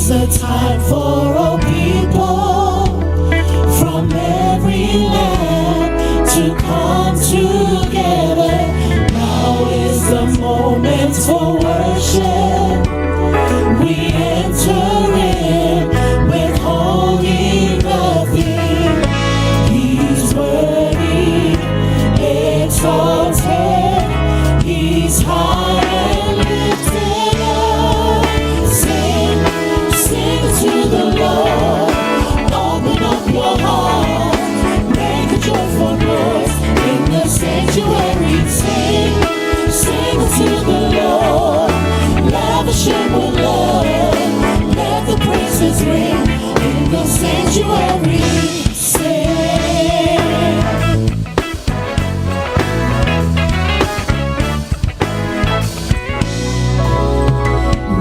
is a time for all people from every land to come together. Now is the moment for worship. We enter in with holding nothing. He's worthy, exalted. He's high and lifted up. Sing, sing to the Lord. Open up your heart. Make a joyful noise in the sanctuary. Sing, sing to the Lord. Lavish him with love. Let the praises ring in the sanctuary. Sing.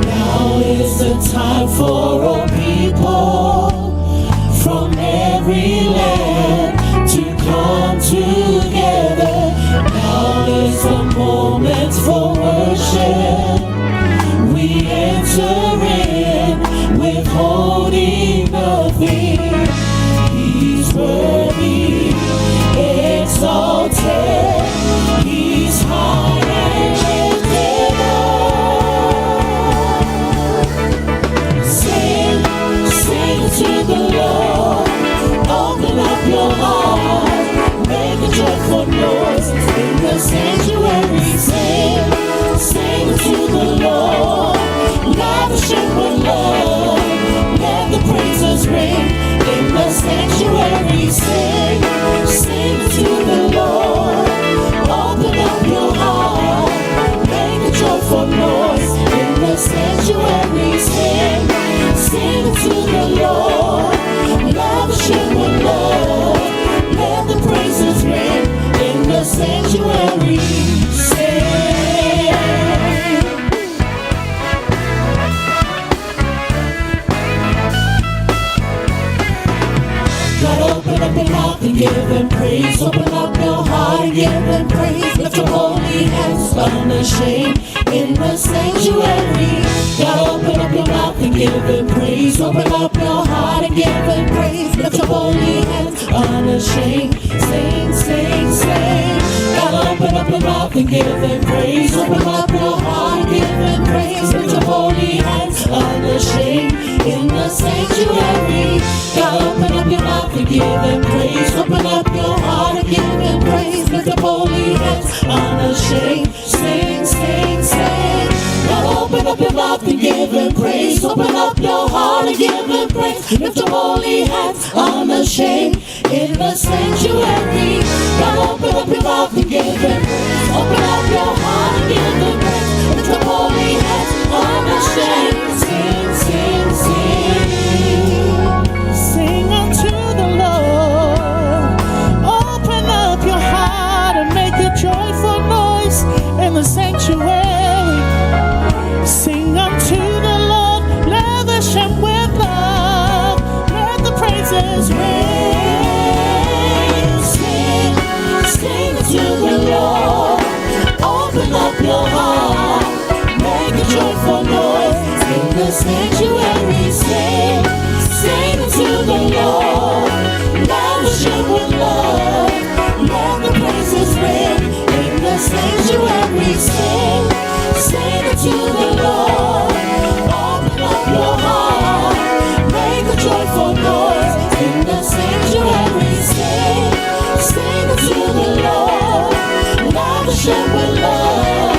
Now is the time for all people from every land to come together. Now is the moment for worship. We enter in withholding nothing. He's worthy, exalted. He's high and lifted up. Sing, sing to the Lord. Open up your heart. Make a joyful noise in the sanctuary. Sing, sing to the Lord. Lavish him with love. Let the praises ring in the sanctuary. Sing, sing to the Lord. Open up your heart. Make a joyful noise in the sanctuary. Sing, sing to the Lord. Lavish him with love. Let the praises ring in the sanctuary. Sing. Open up your mouth and give him praise. Open up your heart and give him praise. Lift your holy hands unashamed in the sanctuary. Gotta open up your mouth and give him praise. Open up your heart and give him praise. Lift your holy hands unashamed. Sing, sing, sing. Gotta open up your mouth and give him praise. Open up your heart and give him praise. Lift your holy hands unashamed in the sanctuary. Gotta open up your mouth and give him praise. Open up your heart and give him praise. Lift up holy hands unashamed. Sing, sing, sing. Gotta open up your mouth and give him praise. Open up your heart and give him praise. Lift up holy hands unashamed in the sanctuary. Gotta open up your mouth and give him praise. Open up your heart and give him praise. Lift up holy hands unashamed. Sing, sing, sing. Sing unto the Lord. Open up your heart and make a joyful noise in the sanctuary. Sing unto the Lord. Lavish him with love. Let the praises ring. Sing, sing to the Lord. Open up your heart. Make a joyful noise in the sanctuary. Sing, sing to the Lord. Lavish him with love. Let the praises ring in the sanctuary. Sing, sing to the Lord. Open up your heart. Make a joyful noise in the sanctuary. Sing, sing to the Lord. Lavish him with love.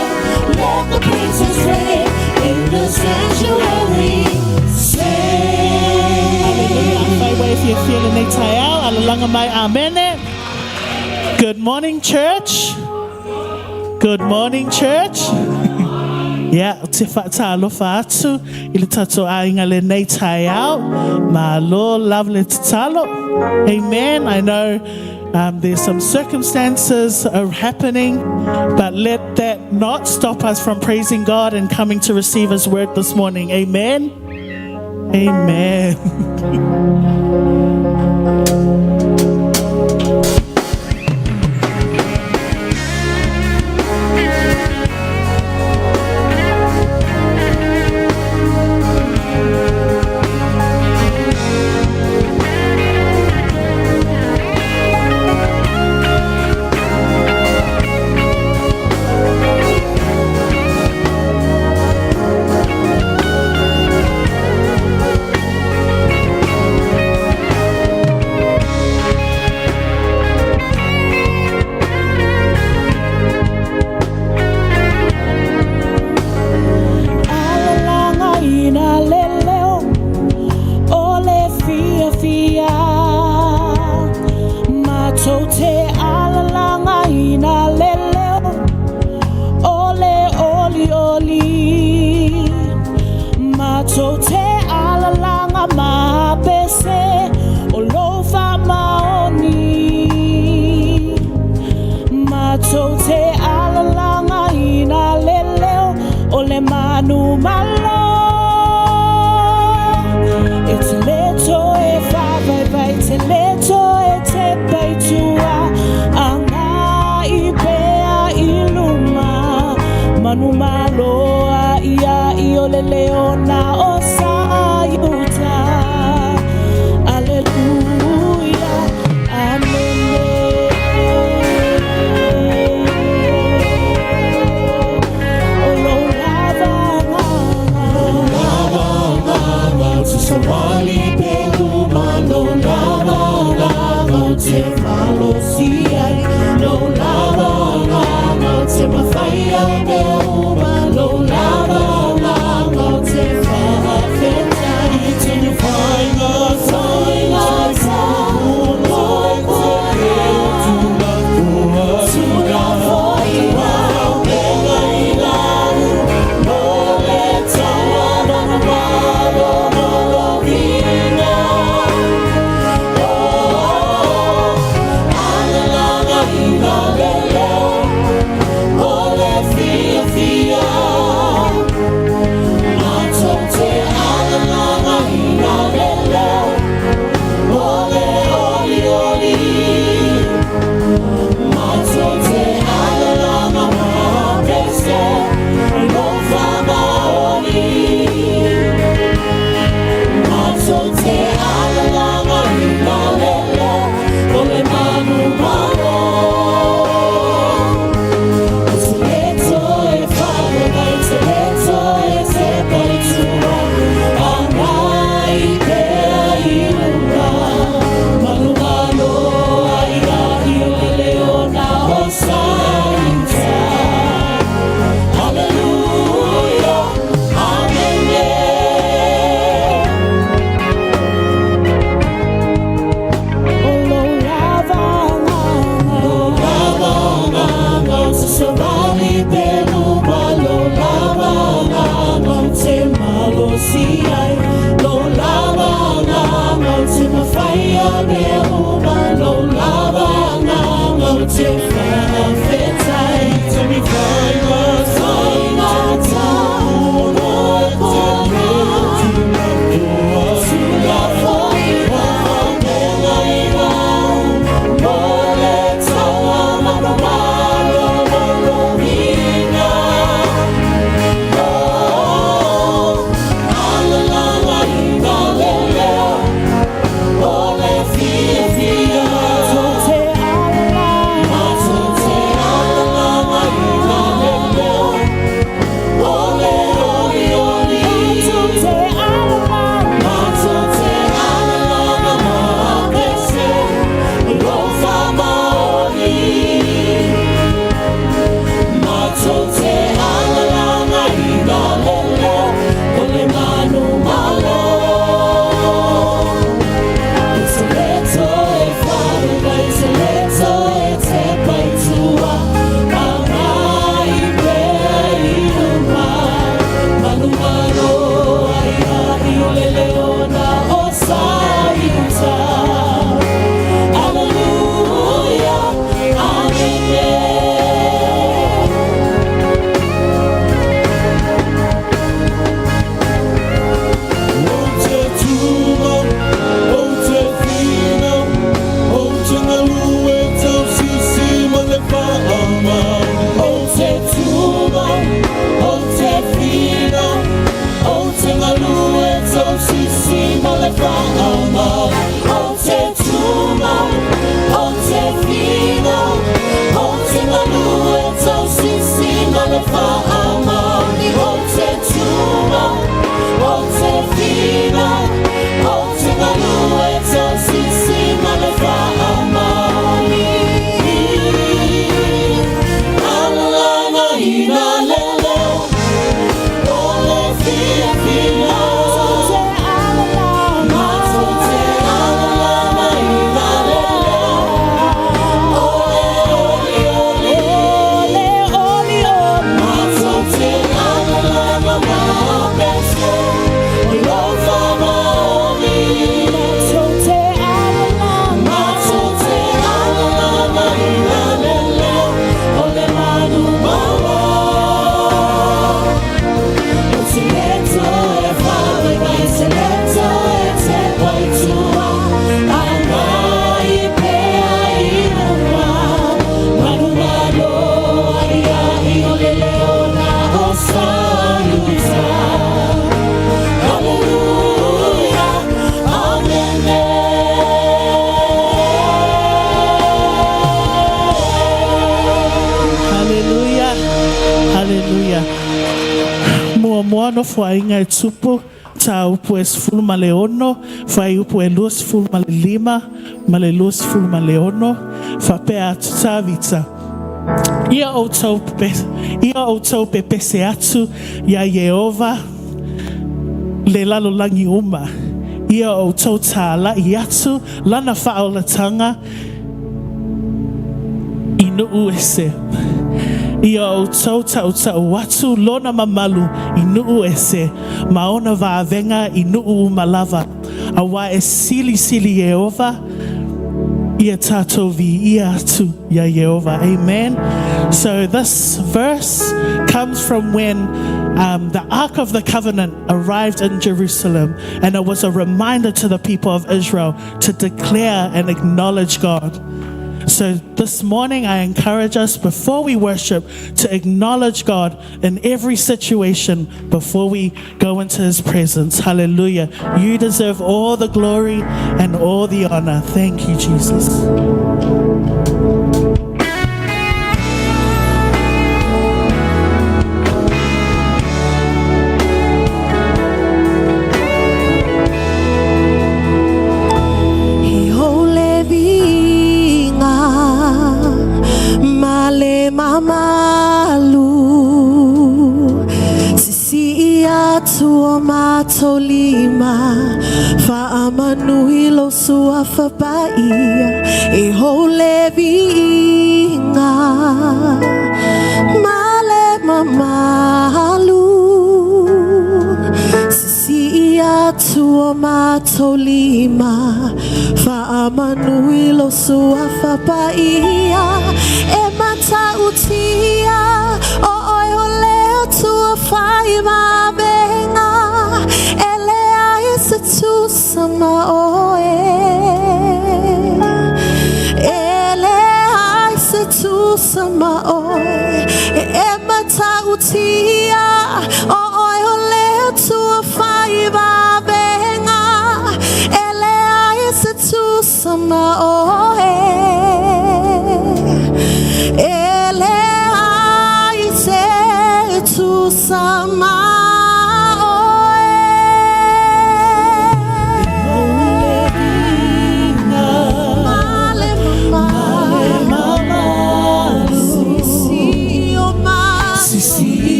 Let the praises ring in the sanctuary. If you're feeling it out, amen. Good morning, church. Good morning, church. Yeah, tifata fatu ilitato aingale nei out. My Lord, lovely talo. Amen. I know there's some circumstances are happening, but let that not stop us from praising God and coming to receive His word this morning. Amen. Amen. ole leona osayuta. Hallelujah, amen. Somali pelu malo lava te malo siai no lava te mafaya me malo lava te fa feta te you find us moano whainga e tupu, ta upu e sifulu ma le ono, whai upu e lua sifulu ma le lima, ma le lua sifulu ma le ono, whapea atu tāwita. Ia o tau pe pese atu, ia Yehova, le lalo langi uma. Ia o tau tāla I atu, lana whaolatanga, I nuu ese. Ia o tau watu lona mamalu I nuu ese. Maona vaavenga I nuu malava. Awa e sili Yehova. Ia tatou vi ia atu ya Yehova. Amen. So this verse comes from when the Ark of the Covenant arrived in Jerusalem, and it was a reminder to the people of Israel to declare and acknowledge God. So this morning I encourage us, before we worship, to acknowledge God in every situation before we go into His presence. Hallelujah. You deserve all the glory and all the honor. Thank you, Jesus. Tolima fa amanui lo sua fa paia e holevinga male mamalu sisi atu ma tolima fa amanui lo sua fa paia e mata utia o oi hole tu fa ima benga tu sama oe ele ai se tu sama oe e mata utia o oi ole tu faiva benga ele ai se tu sama oe ele ai se tu sama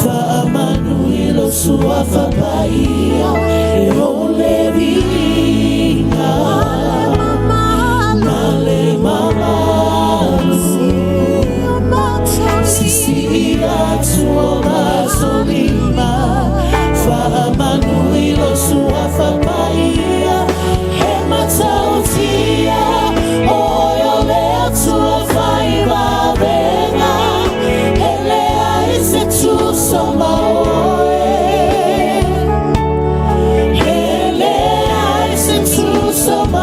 fa amanuilo sua fa paia e ole vinga male mama sisi tua masolima fa amanuilo sua fa paia e matautia ole tua faiva venga tu sama oe ele ai se tu sama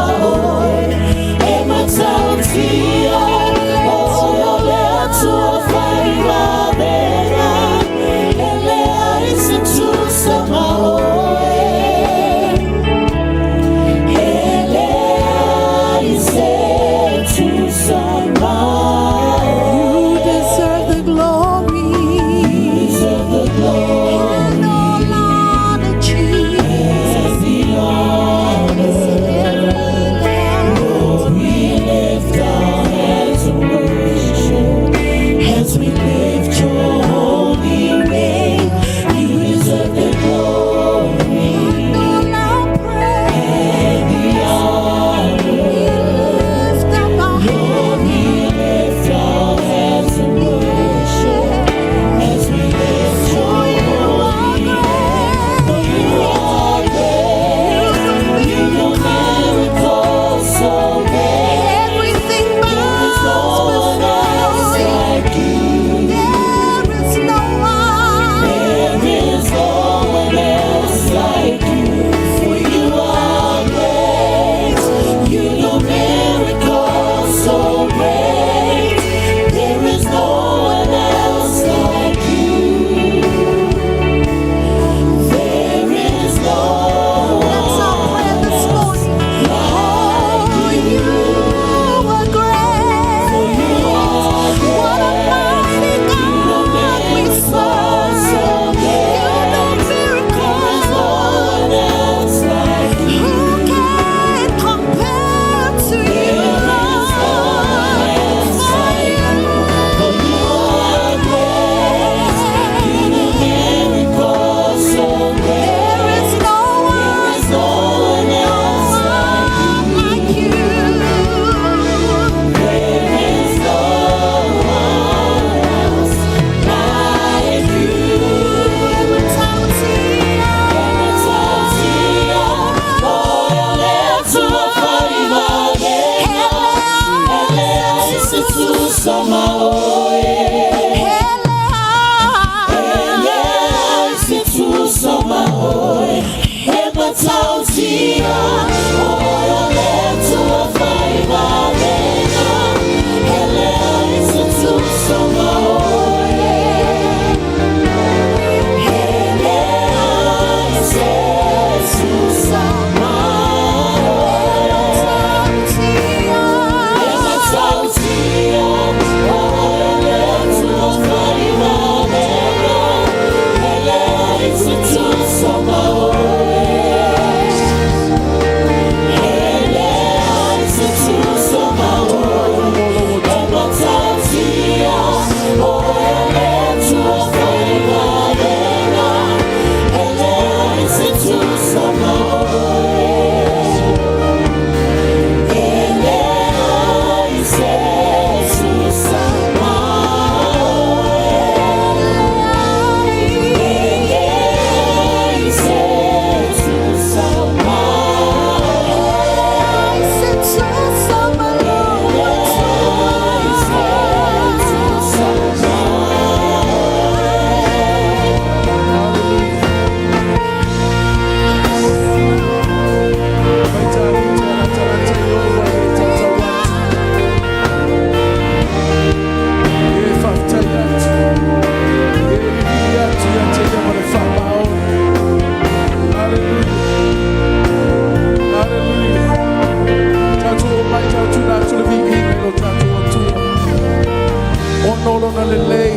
whanolo na lelei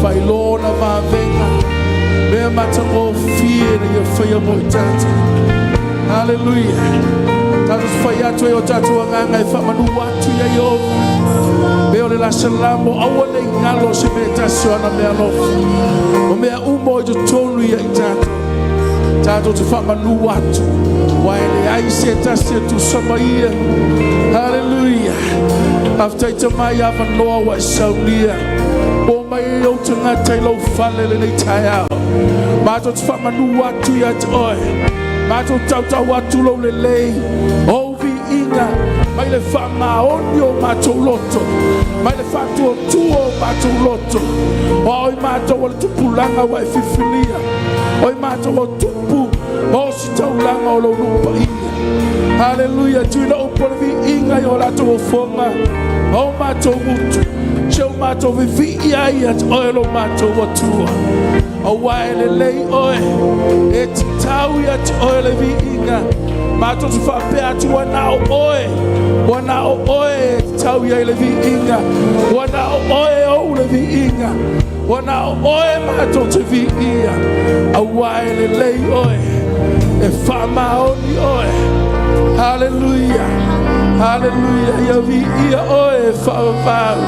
whailona mavenga mea matango fie na ia whaia mo I tatu. Hallelujah. Tatu whai atu e o tatu anganga e whamanu watu ia Yehova. Mea ole la salamo awale ngalo se mea tasio ana mea lofu. O mea umo I tutonu ia I tatu. Tatu te whamanu watu. Waele aise tasio tu sama ia. Hallelujah. After mai ava noa wa saunia. O mai o te ngata I lau whale le nei tai ao. Mato te whamanu watu ia te oe. Mato tau watu lau le lei. O vi inga. Mai le whama onio mato loto. Mai le whatu o tuo mato loto. O oi mato o le tupulanga wa fifilia. Oi mato o tupu. O si taulanga o lau lupa ia. Hallelujah. Tuina upole vi inga yo lato o fonga. O mato mutu. Show mato vi ia te oe lo mato o tua. O wae lei oe. E te tau ia te oe le vi inga. Mato te whape atu wana o oe. Wana o oe e te tau ia le vi inga. Wana o oe o le vi inga. Wana o oe mato te vi ia. A wae lei oe. E whama oni oe. Hallelujah. Hallelujah. Ia vi ia oe whaavau.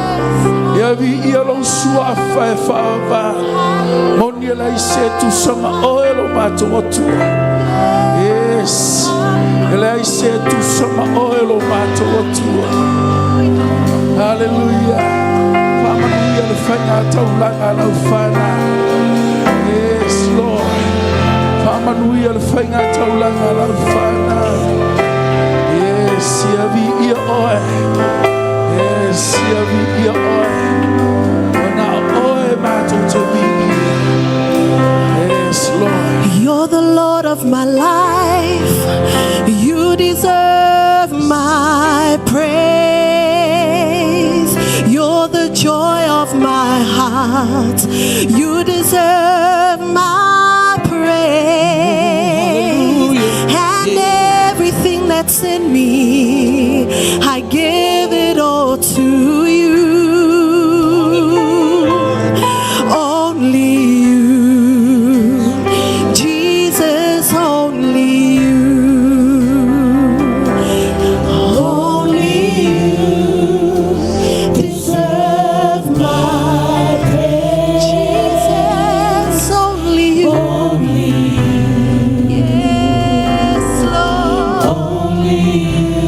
Ia vi ia lo suafa e whaavau. Moni e lai se tu sama oe lo mato o tua. Yes. E lai se tu sama oe lo mato o tua. Hallelujah. Whamanuia le whainga taulanga lau whana. Yes, Lord. Whamanuia le whainga taulanga lau whana. Yes, ia vi ia oe. Yes, ia vi ia oe. Wana oe mato te vi ia. Yes, Lord. You're the Lord of my life. You deserve my praise. You're the joy of my heart. You deserve my praise. And everything that's in me, I give it all to you. Only you, Jesus, only you. Only you deserve my praise. Jesus, only you. Only you. Yes, Lord. Only you.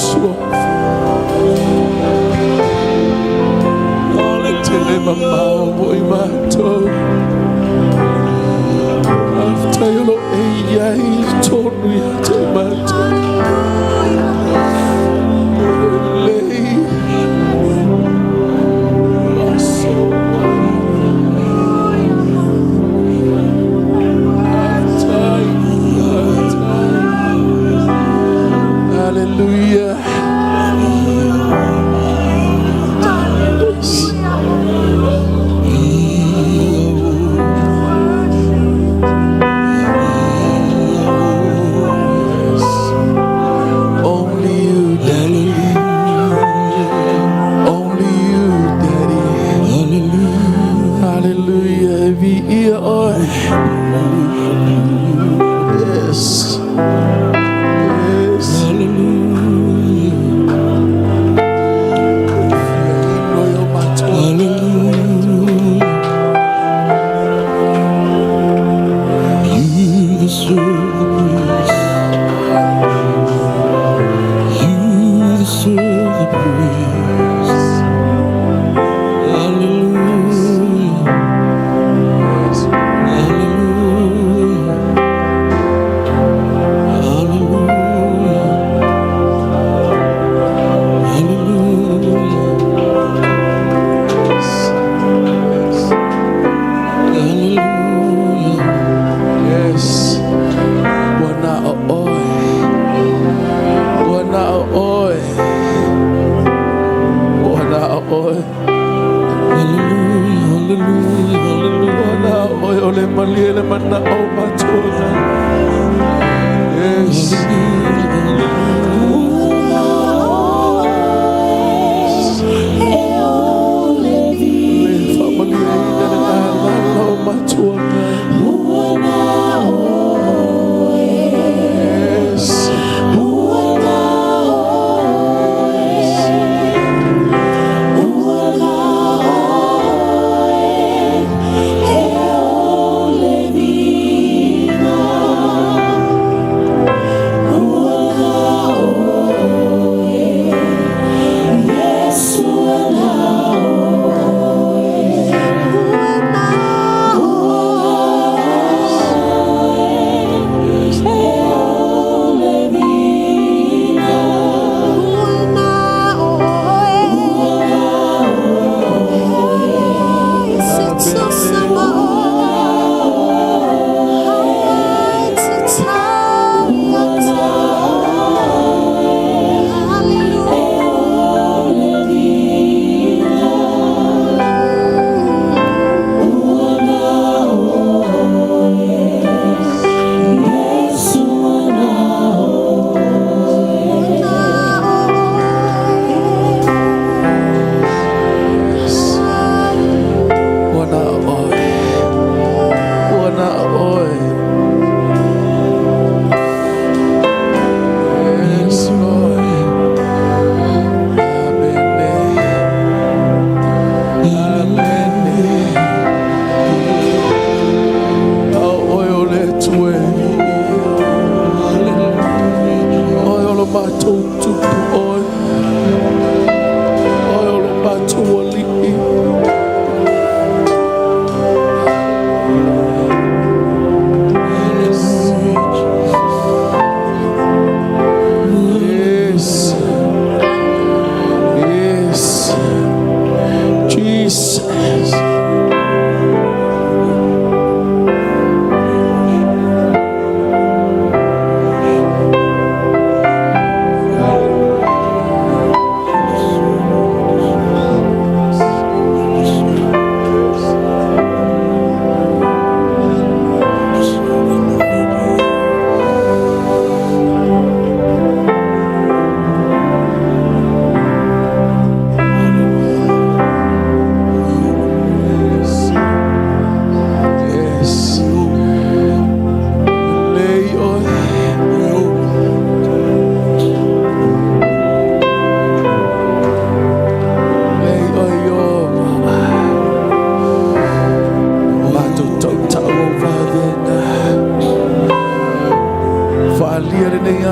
so. Tele mama boy mato. After you know AI told me to mato. Hallelujah.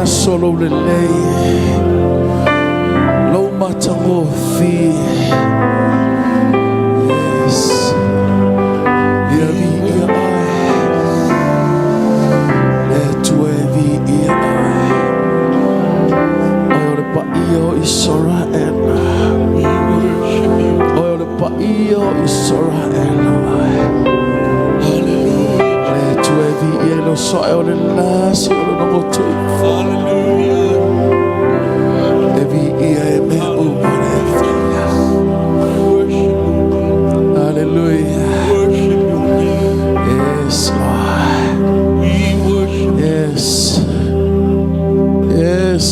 Solo relay Israel. Oyo le paio Israel. Le tuevi yelo soio le nasi o le nomotu. Evi ia e me umane fia. Hallelujah. Yes, Lord. Yes. Yes.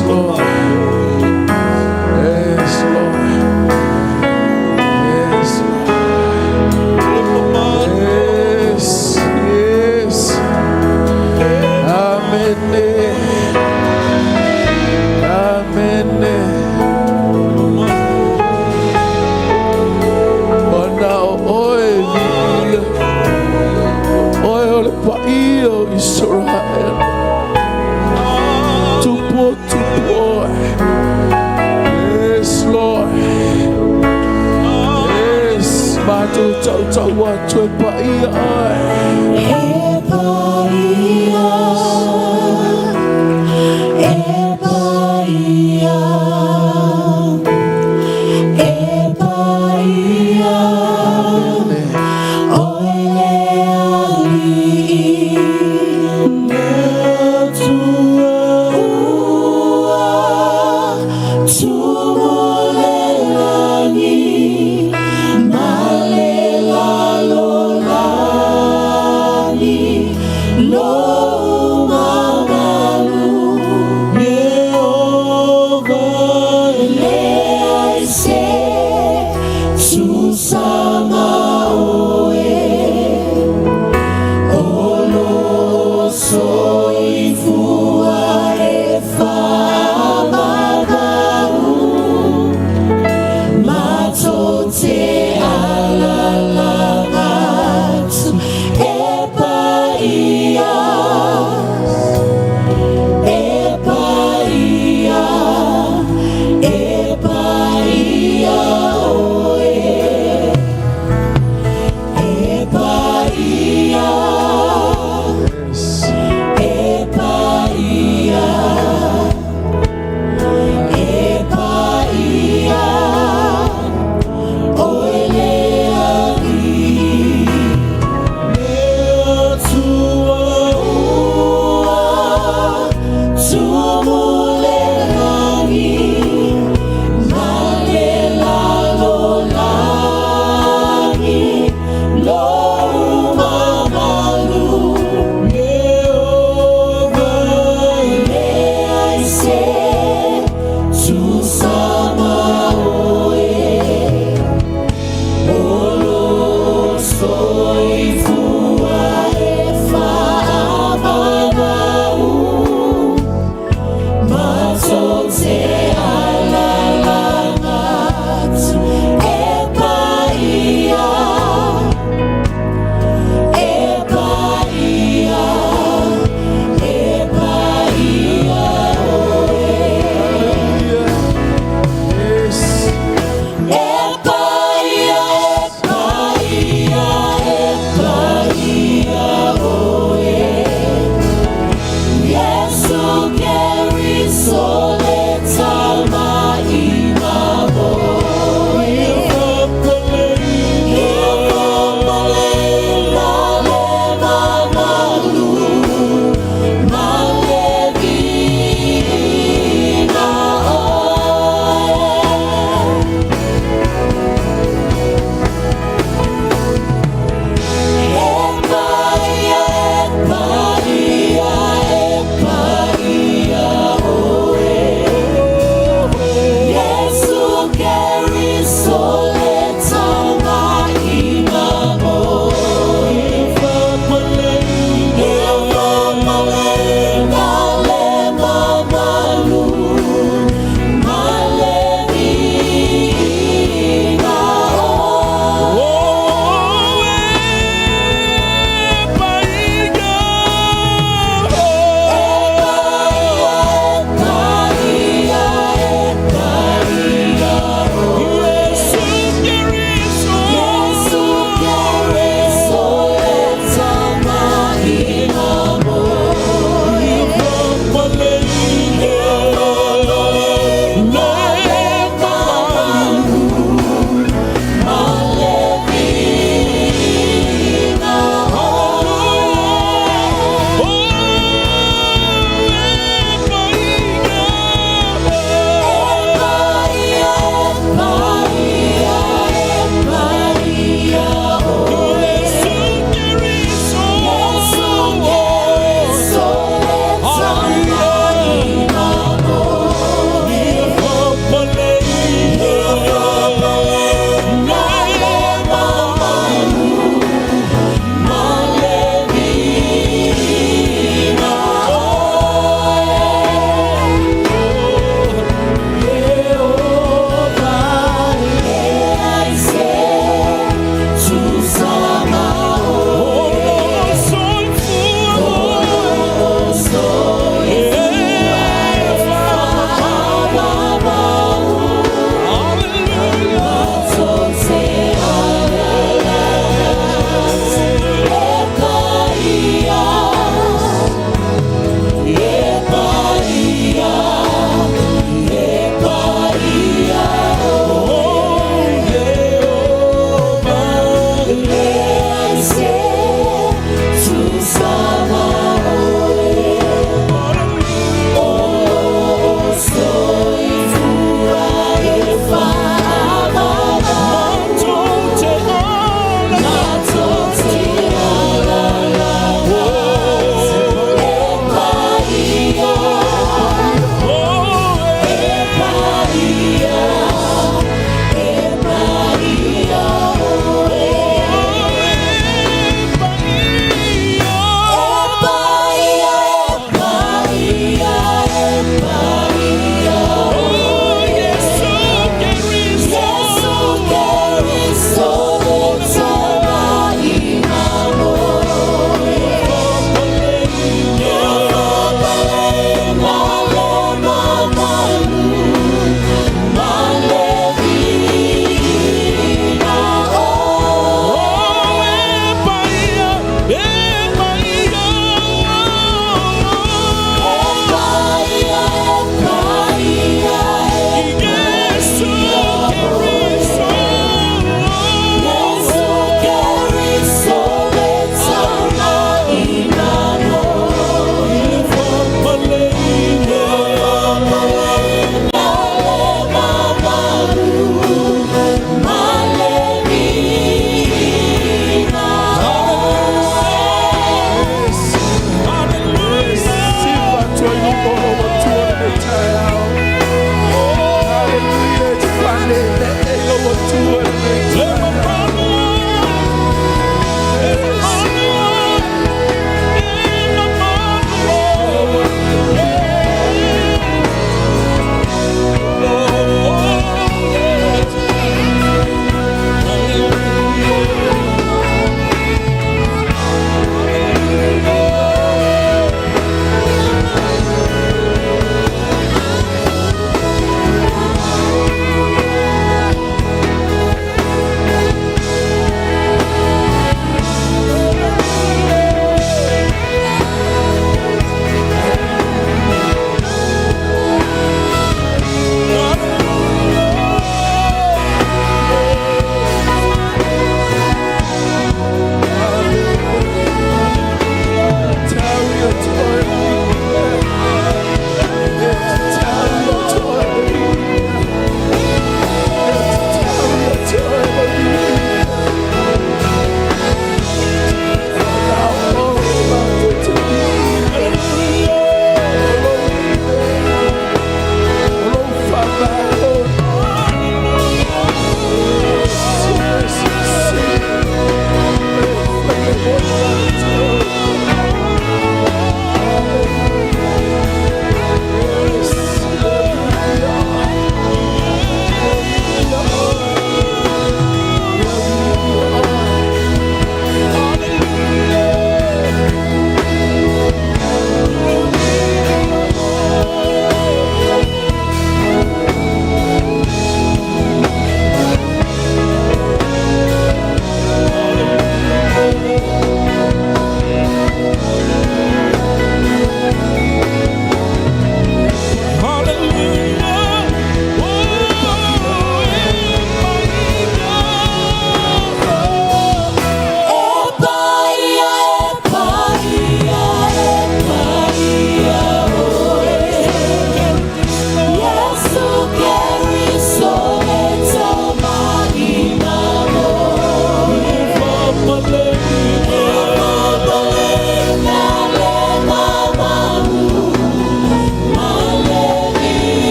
Lord.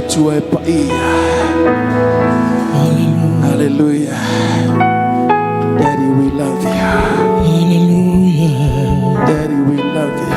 tua e paia. Hallelujah. Daddy, we love you. Hallelujah. Daddy, we love you.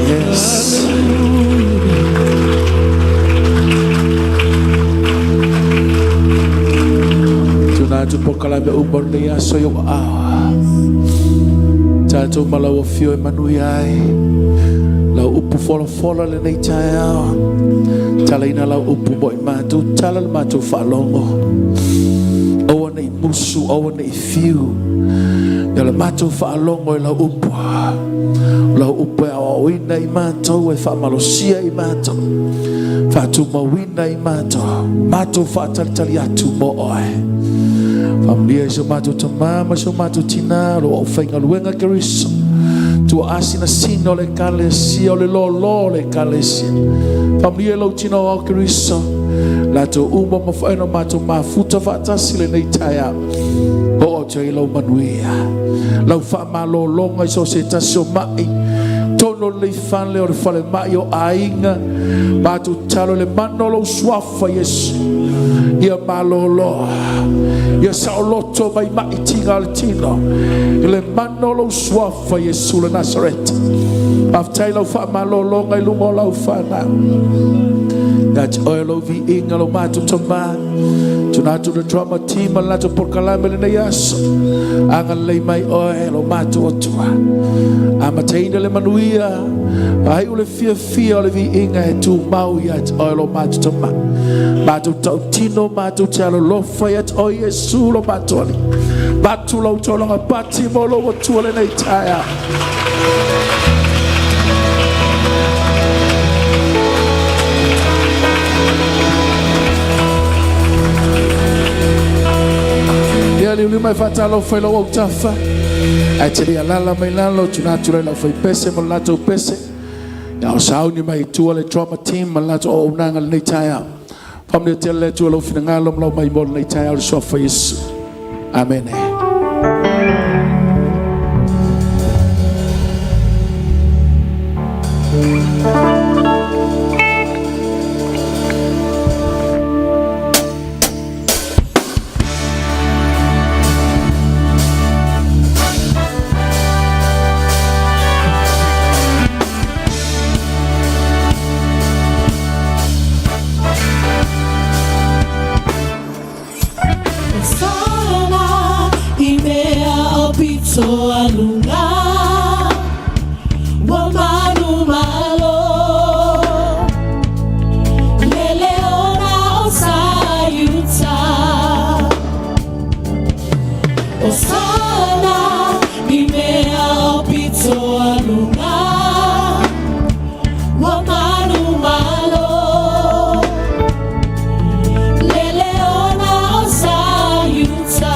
Yes. Tonight, pokalame umone aso yung awa. Tato malawa fio emanuyai. Lau upu fola le nei taya. Talaina lau upu boy matu. Talal matu falongo. Owa nei musu, owa nei fiu. Yala matu falongo lau upu. Lau upu awa wina i mato. E fa malosia i mato. Fatu mawina i mato. Mato fa talitali atu mo oe. Familia so mato tamama so mato tina lo ofenga luenga keriso. Tu asina sino le kalesia le lo le kalesia. Familia lo tina o keriso. La to umbo mafaino mato mafuta fatasi le neitaya. O te lo manuia. Lo fa malo longa so seta so mai. Tono le fan le or fale mai o ainga. Mato talo le mano lo swafa Yesu. Ia malo lo. Ia saoloto mai mai tinga al tino. Le manolo swafa Yesu le Nazaret. Aftailo fa malolo ngai lumo lau fana. That oil of the ingalo matu toma. Tunatu the drama team alato por kalame le yaso. Angan le mai oil o matu otua. Amataina le manuia. Ai ule fia le vi inga tu mau yat oil o matu toma. Matu tino matu talo lo fayat o Yesu lo matoli. Matu lo tolonga pati molo o tuole nei taya. Yali ulima fatalo felo o tafa. Achiri alala mai lalo tunatu la fai pese molato pese. Now sound you may to a trauma team and let's all nang and tire. From the tell let you love the ngalom love my born late tire so face. Amen. So alunga wa manu malo leleona osayuta osana imea opito alunga wa manu malo leleona osayuta.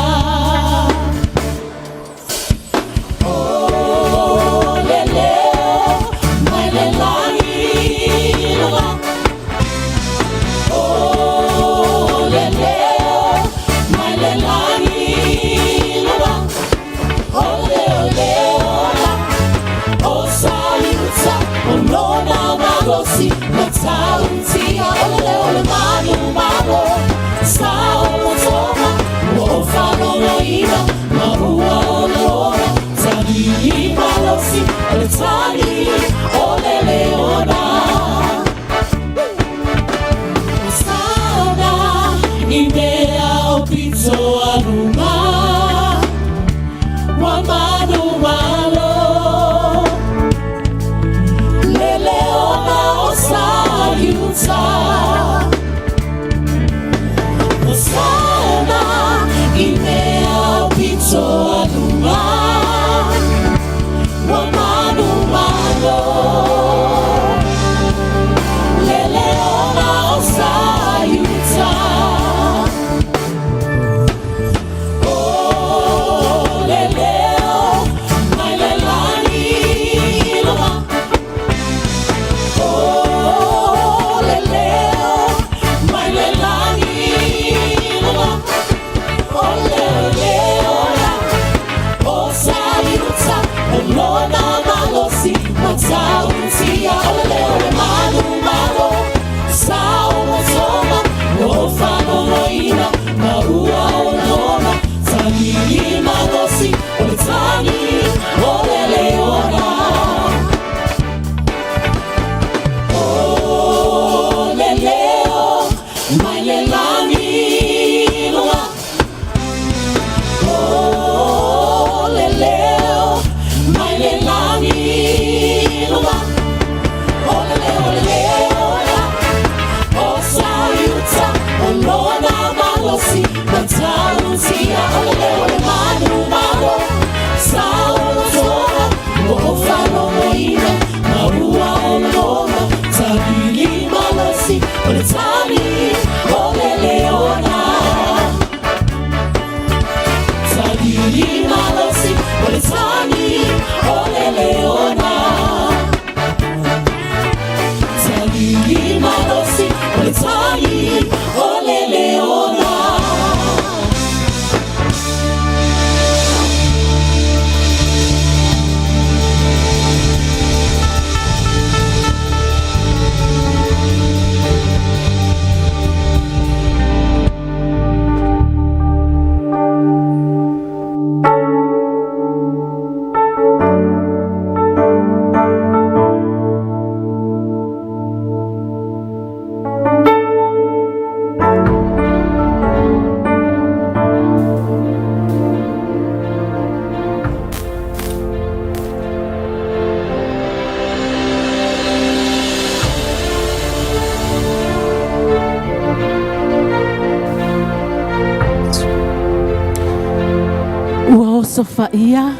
Sofaia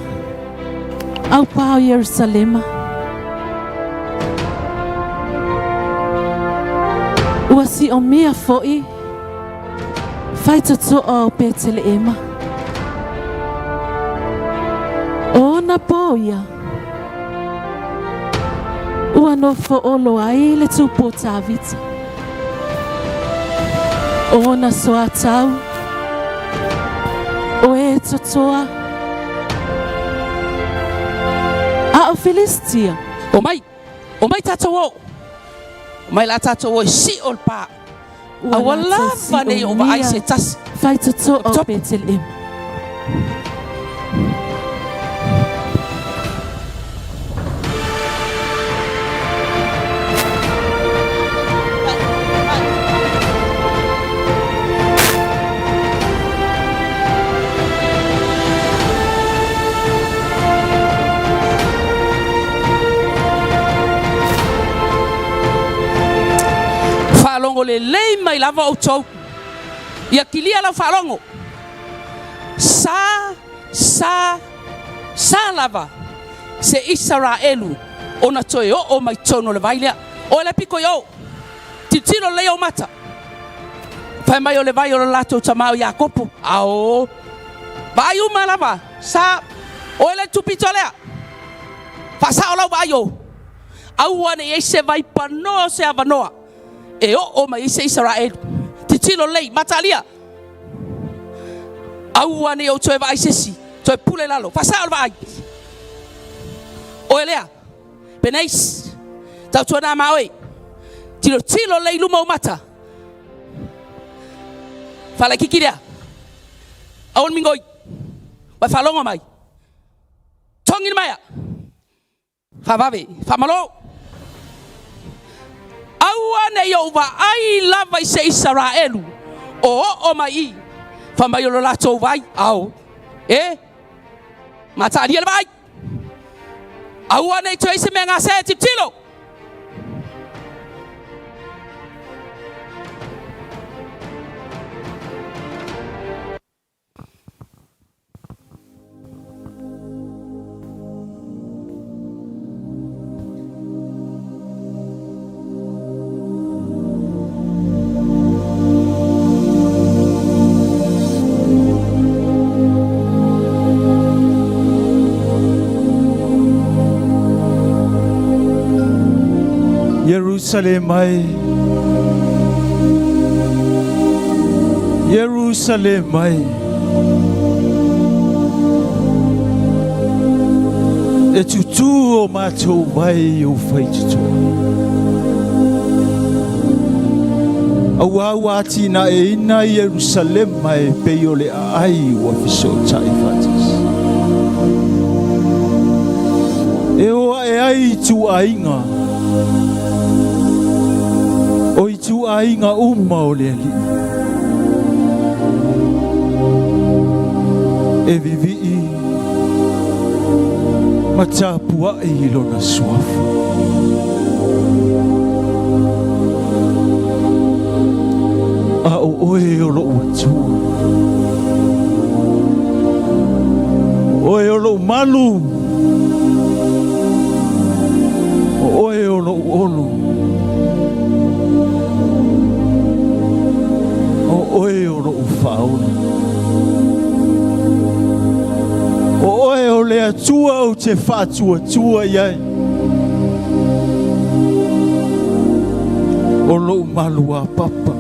au pau Yerusalema ua si o mea fo'i fai toto'a o Beteleema o na poia Ua no fo'olo ai le tupo tāvita. Ona soa tau. O e totoa. A o Filistia. O mai tātou o. O mai la tātou o si o l'pā. A wala vane o vai se tas. Fai toto o Bethlehem. Whaalongo le lei mai lava o tau. Ia kilia la whaalongo. Sa lava. Se Israelu. Ona toe o mai tono le vailea. O le piko yo. Titilo leo mata. Whai mai o le vai o le lato tamau Iakopo. Ao. Vai uma lava. Sa. O le tupito lea. Whasa o lau vai o. Auane e se vai panoa se avanoa. E o mai se Israel. Titilo lei matalia. Auane o toe vai sesi. Toe pule lalo. Whasa o vai. O elea. Peneis. Tau tua nā maoi. Tilo lei luma o mata. Whala kikirea. Aon mingoi. Wai whalonga mai. Tongin maia. Whawawe. Whamalo. Auane yo wa ai lava se Israelu. O mai I. Whamai o lato vai. Au. Mata adia vai. Auane to ese menga se tilo. Jerusalem ai. Jerusalem ai. E tutu o mātou mai o whai tutu. Au ati na e ina Jerusalem ai pe o le ai wa fiso tai fatis. E o e ai tu ainga. O i tu ainga uma o le ali. E vivi I matapua I lona suafu. A o oe o lo watua. Oe o lo malu. Oe o lo olo. Oe o lo ufauna. Oe o le atua o te whatua tua iai. O lo malua papa.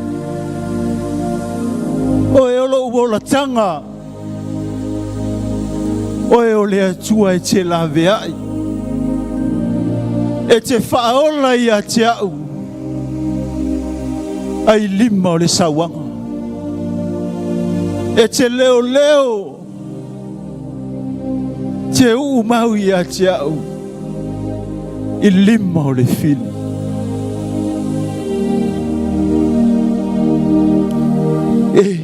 Oe o lo uola tanga. Oe o le atua e te lawe ai. E te whaola I a te au. Ai lima o le sawanga. E te leo leo. Te mau I a te au. I lima o le fili. I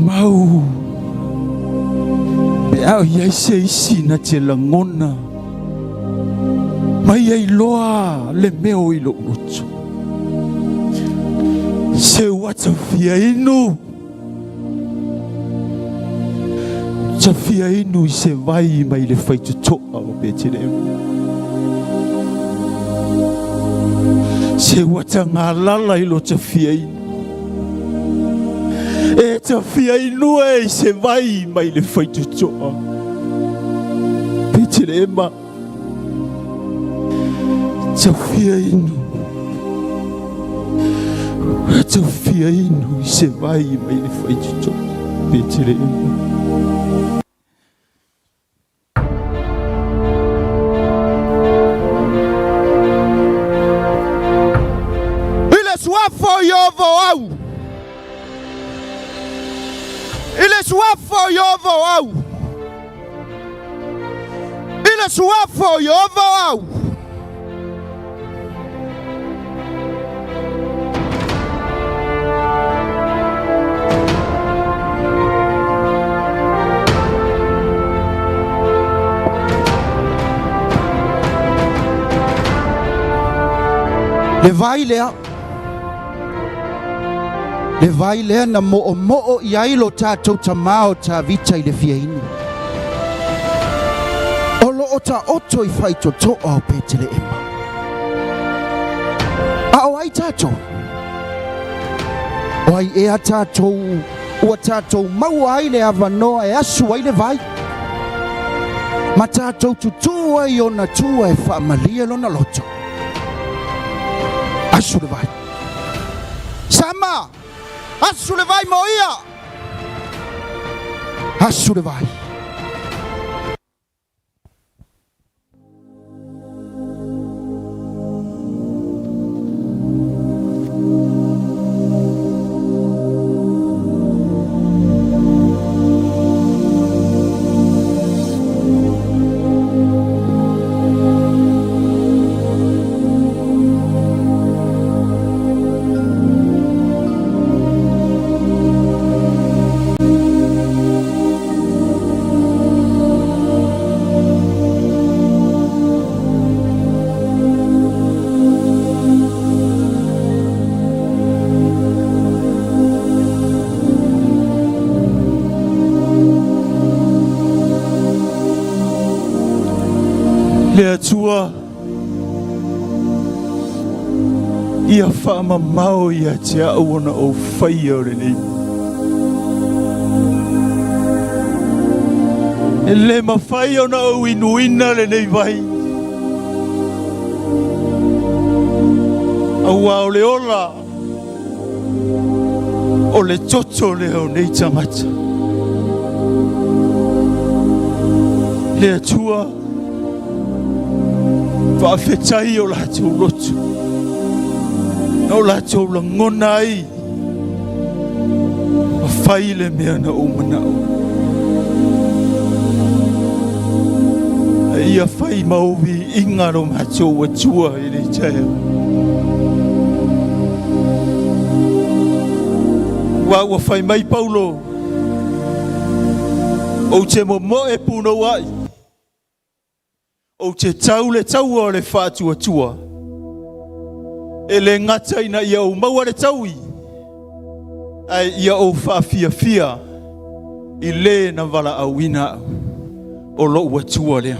mau. Pe au iai se isi na te langona. Mai ai loa le meo I lo utu. Se wata fia inu. Ta fia inu I se vai mai le whaitu toa o Bethlehem. Se wata ngā lala I lo ta fia inu. E ta fia inu e se vai mai le whaitu toa. Betelema. Sofia inu. Sofia inu se vai mai le foi de Betelema. Swafo yovo au. Ile swafo yovo au. Ile swafo yovo au. Le vailea. Le vai lea na mo'o iai lo tātou tamao tā vita i le fiainu. O lo o tā oto i whai to au Betelema. A o ai tātou. O ai ea tātou, ua tātou mau ai le awanoa e asu ai le vai. Ma tātou tutu ai o na tua e whaamalia lo na loto. Asu le vai. Sama! Asu le vai moia. Asu le vai. Le atua ia whaama mau ia te aona o whaia o renei. E le mawhai ona o inuina renei vai. Aua o le ola o le toto le au nei tangata. Le atua whaafetai o lātou rotu. O lātou langona ai. Mawhai le mea na o manao. Ia whai mauwi ingaro mātou atua i le tae. Wa whai mai Paulo. O te mo e puno ai. O te tau le tau o le whātua tua. E le ngata ina ia o maua le taui. Ai ia o whaafia fia. I le na wala awina o lo ua tua lea.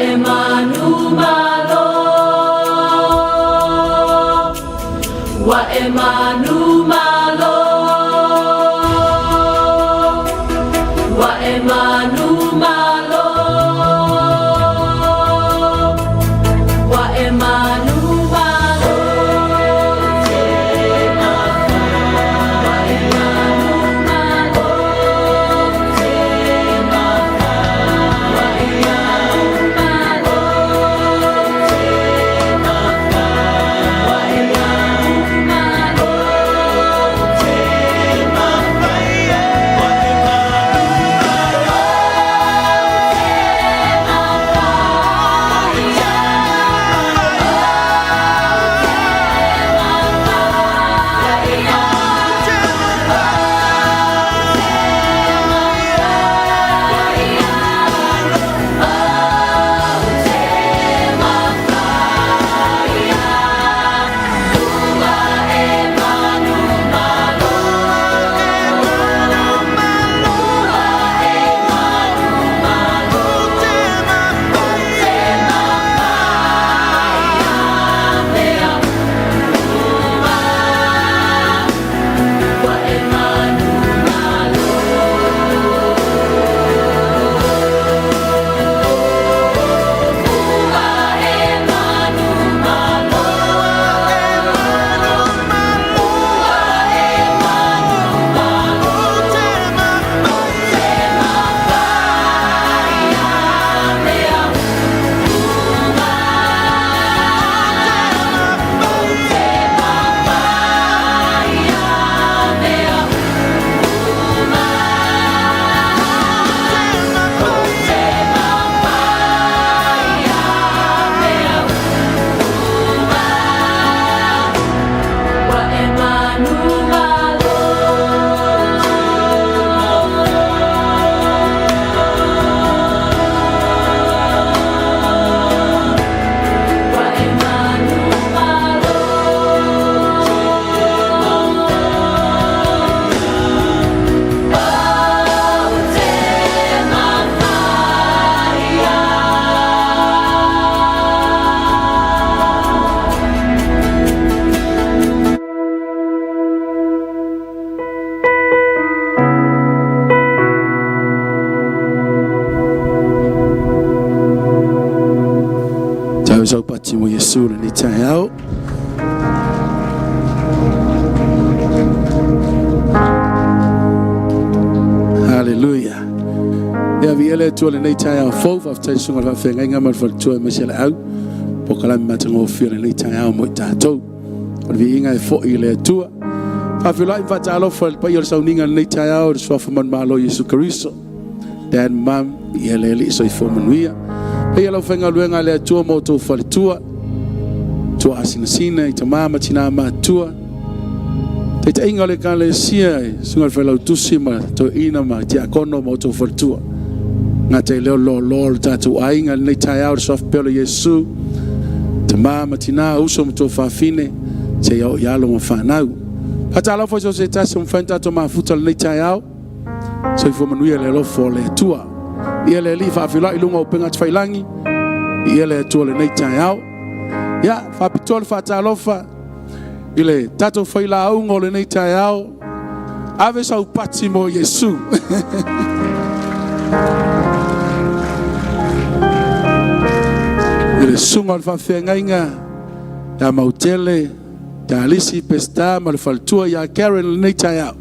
Emanu malo, wa Emanu malo, wa Emanu malo, wa Emanu malo, wa Emanu malo, Sau pati mo Yesu ni tayao. Hallelujah. Ya viele tu le ni tayao fof of tai sunga fa fenga ngama fa tu me sela au. Pokala matango fio le ni tayao mo tato. Or vi inga fo ile tu. Fa filo in fatalo fa pa yor sauninga ni tayao so fa man malo Yesu Kristo. Dan mam yele li so fo manuia. Hei alau whenga luenga lea tua mo tō whare tua. Tua asina sina i ta māma tina mā tua. Te ta inga le ka le sia e sunga whelau tusi ma tō ina ma te akono mo tō whare tua. Ngā te leo lo le tātou ainga nei tai au sof pelo Yesu. Te māma tina uso mo tō whawhine te iau i alo ma whanau. Pata alau whai so se tasi mo whain tātou mā futa le nei tai au. So i whomanuia le lofo le tua. Ia le li whawhila i lunga o penga te whailangi. Ia le tua le nei tai au. Ia, whapitoa le whatalofa. I le tato whaila aunga o le nei tai au. Ave sau pati mo Yesu. I le sunga le whawhengainga. Ia mautele. Ia alisi pesta ma le whaltua ia Karen le nei tai au.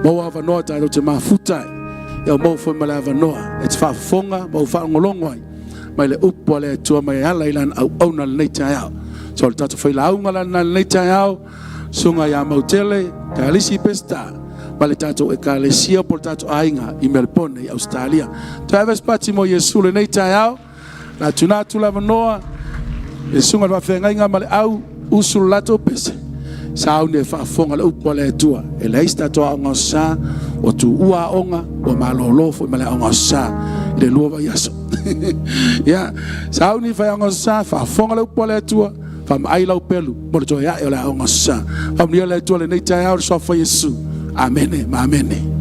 Mau awa noa tai te mafutai. Ia mau foi mala vanoa e te whaafonga mau whaangolongo ai mai le upo le tua mai ala ilan au na le nei au so le tatu whaila aunga na le nei au sunga ia mautele ka alisi pesta ma le tatu e ka le sia por tatu ainga i Melbourne i Australia to aves pati mo Yesu le nei au la tunatu la vanoa e sunga le whawhenga inga ma le au usul lato pese sa une whaafonga le upo le tua e le ista toa onga sa o tu ua onga o malolo fo mala onga sa le lua yaso ya sa une onga sa whaafonga le upo le tua fa mai lau pelu mo to ya e le onga sa fa mnia le tua le nei tai au so fa Yesu amene ma amene.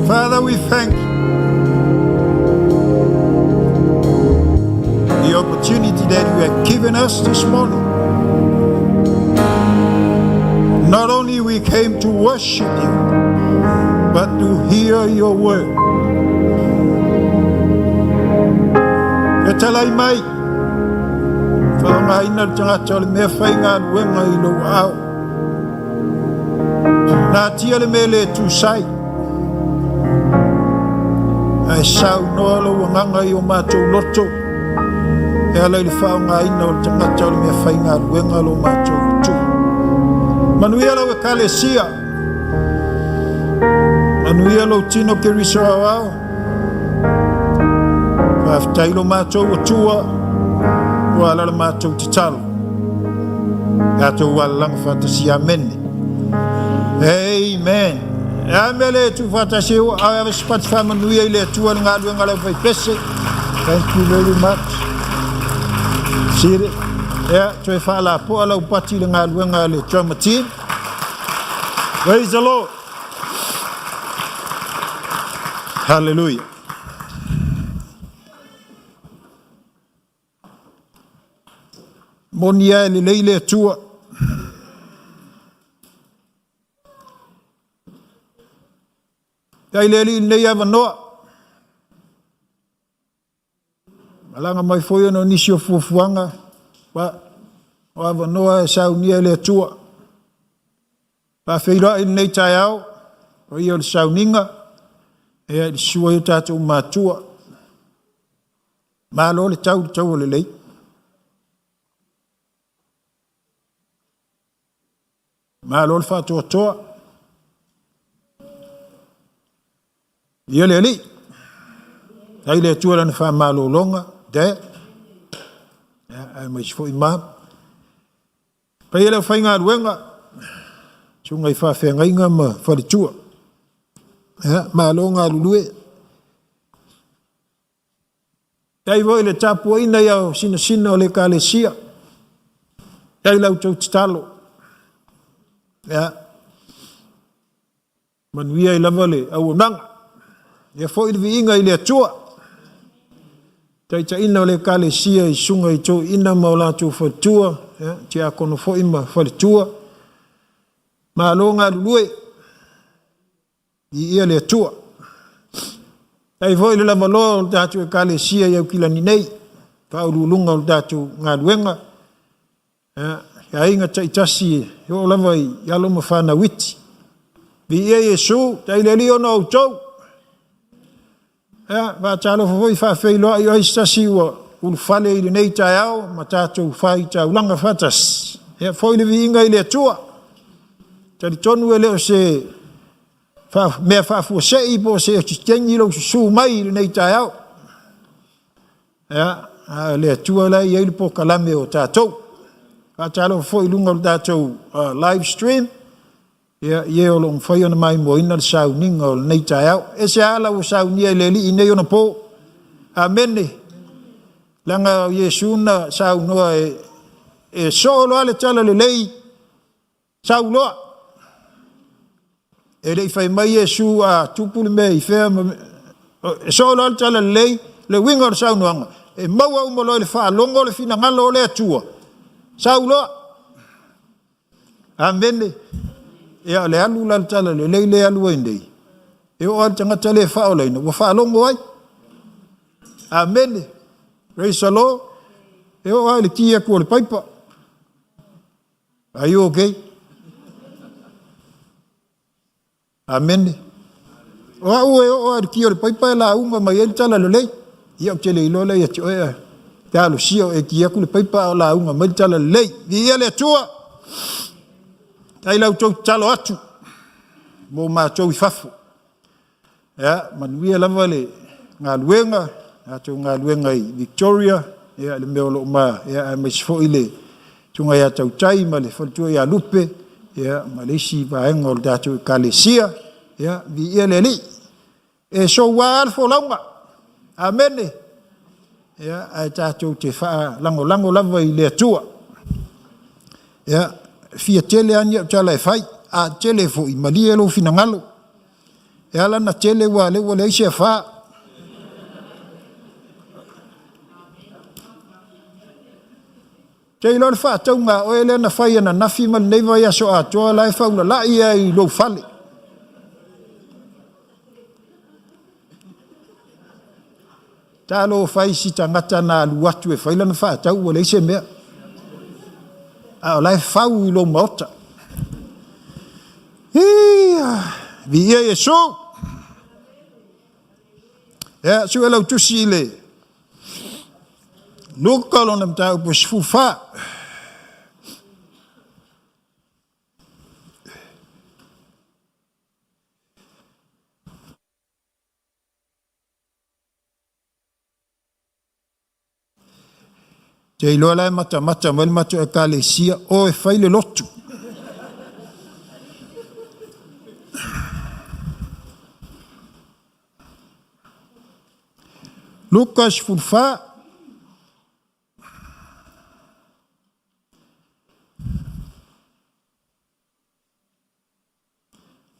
Father, we thank you. The opportunity that you have given us this morning. Not only we came to worship you, but to hear your word. Talai mai, whangai na tanga tole me whainga wenga I lo au. Na tia le mele tu sai. Ai sau no lo wanganga I o mātou loto. E ala I le whaungai na o tanga tole me whainga wenga lo mātou tu. Manuia lo e kale sia. Manuia lo tino ke riso au. Tailo mātou o tua, o ala mātou te talo. Ato walang fatasi amen. Amen. Amele tu fatasi o awe spat famanuia ile tua ngadu ngala fai pese. Thank you very much. Sire. Ya, tu fala po ala upati le ngadu ngale chamati. Praise the Lord. Hallelujah. Monia le leile tua. Dai le le ia vanoa. Malanga mai foi no nisio fufuanga. Pa o vanoa sa unia le tua. Pa feira I nei tai au. O ia le sauninga. E le sua tatu matua. Malo le tau le lei. Malo le fatu toa. Ia le li. Ai le tua lana fa malo longa. De. Ai mai sifo imam. Pa ia le whainga aruenga. Tunga I fa whenga inga ma whare tua. Malo ngā lulue. Ai voi le tapu ina iau sina o le ka le sia. Ai lau tau titalo. Ya, manuia I lava le au nanga. Ia fo I viinga I le atua. Tai ina o le kale sia I sunga I tō ina maula tō whatua. Te a kono fo ima whatua. Ma alonga lulue. I ia le atua. Tai fo I le lava loa o tātu e kale sia iau kila ni nei. Ka urulunga o tātu ngā luenga. Ya inga taitasi yo lava I alo mafana witi. Vi ia Yesu tai le li ona o tau. Ya va talo foi fa feilo ai ai stasi wa ul fale I nei tai au matato fai ta ulanga fatas. Ya foi le vi inga ile tua. Tali tonu ele o se fa me fa fu se I po se tengi lo su mai nei tai au. Ya le tua la ia po kalame o tatou. Atalo foi lunga dato live stream. Ia o long foi ona mai mo ina sauninga o nei tai au. E se ala o saunia le li nei ona po. Amen. Langa Yesu na saunoa e solo ale tala le lei. Sauloa. E lei fai mai Yesu a tupuli me I fea e solo ale tala le lei le winga o saunoanga. E maua umolo le fa longo le fina ngalo le atua. Saulo. Amen. Ya le alu la tala le le alu ende. E o tanga tale fa o le no fa longo ai. Amen. Praise the Lord. E o le kia ko le paipa. Are you okay? Amen. O ar ki o pai la unga mai el tala le lei. Ia ke le lo le ia tio ta lo sio e ki ku le pai la unga mai tala le lei. Ia le tua. Tai lau tau talo atu. Mo ma tau I fafu. Ya, manuia lava le ngā luenga, ngā luenga I Victoria, ya le meo lo ma, ya me sifo ile tunga ya tau tai, ma le whaltua ya lupe, ya ma le isi vaenga o le tātou kalesia, ya vi ia le li. E so wa alfo launga, amene, ya ai tātou te wha lango lava I le atua. Ya, fia tele ania tala e whai, a tele fo I malia lo fina ngalo. E ala na tele wa le isi a wha. Te ilo le wha taunga o ele na whai ana nafi ma neiva ia so a toa lai whaula la ia I lo whale. Ta lo whai si tangata na aluatu e whaila na wha tau o le isi mea. A o lai whau I lo maota. Vi ia e so. Ya, su ela utusi le. Luka lo nam tau po sifufa. Te ilo ala mata mal mata e kale sia o e faile lotu. Lucas fulfa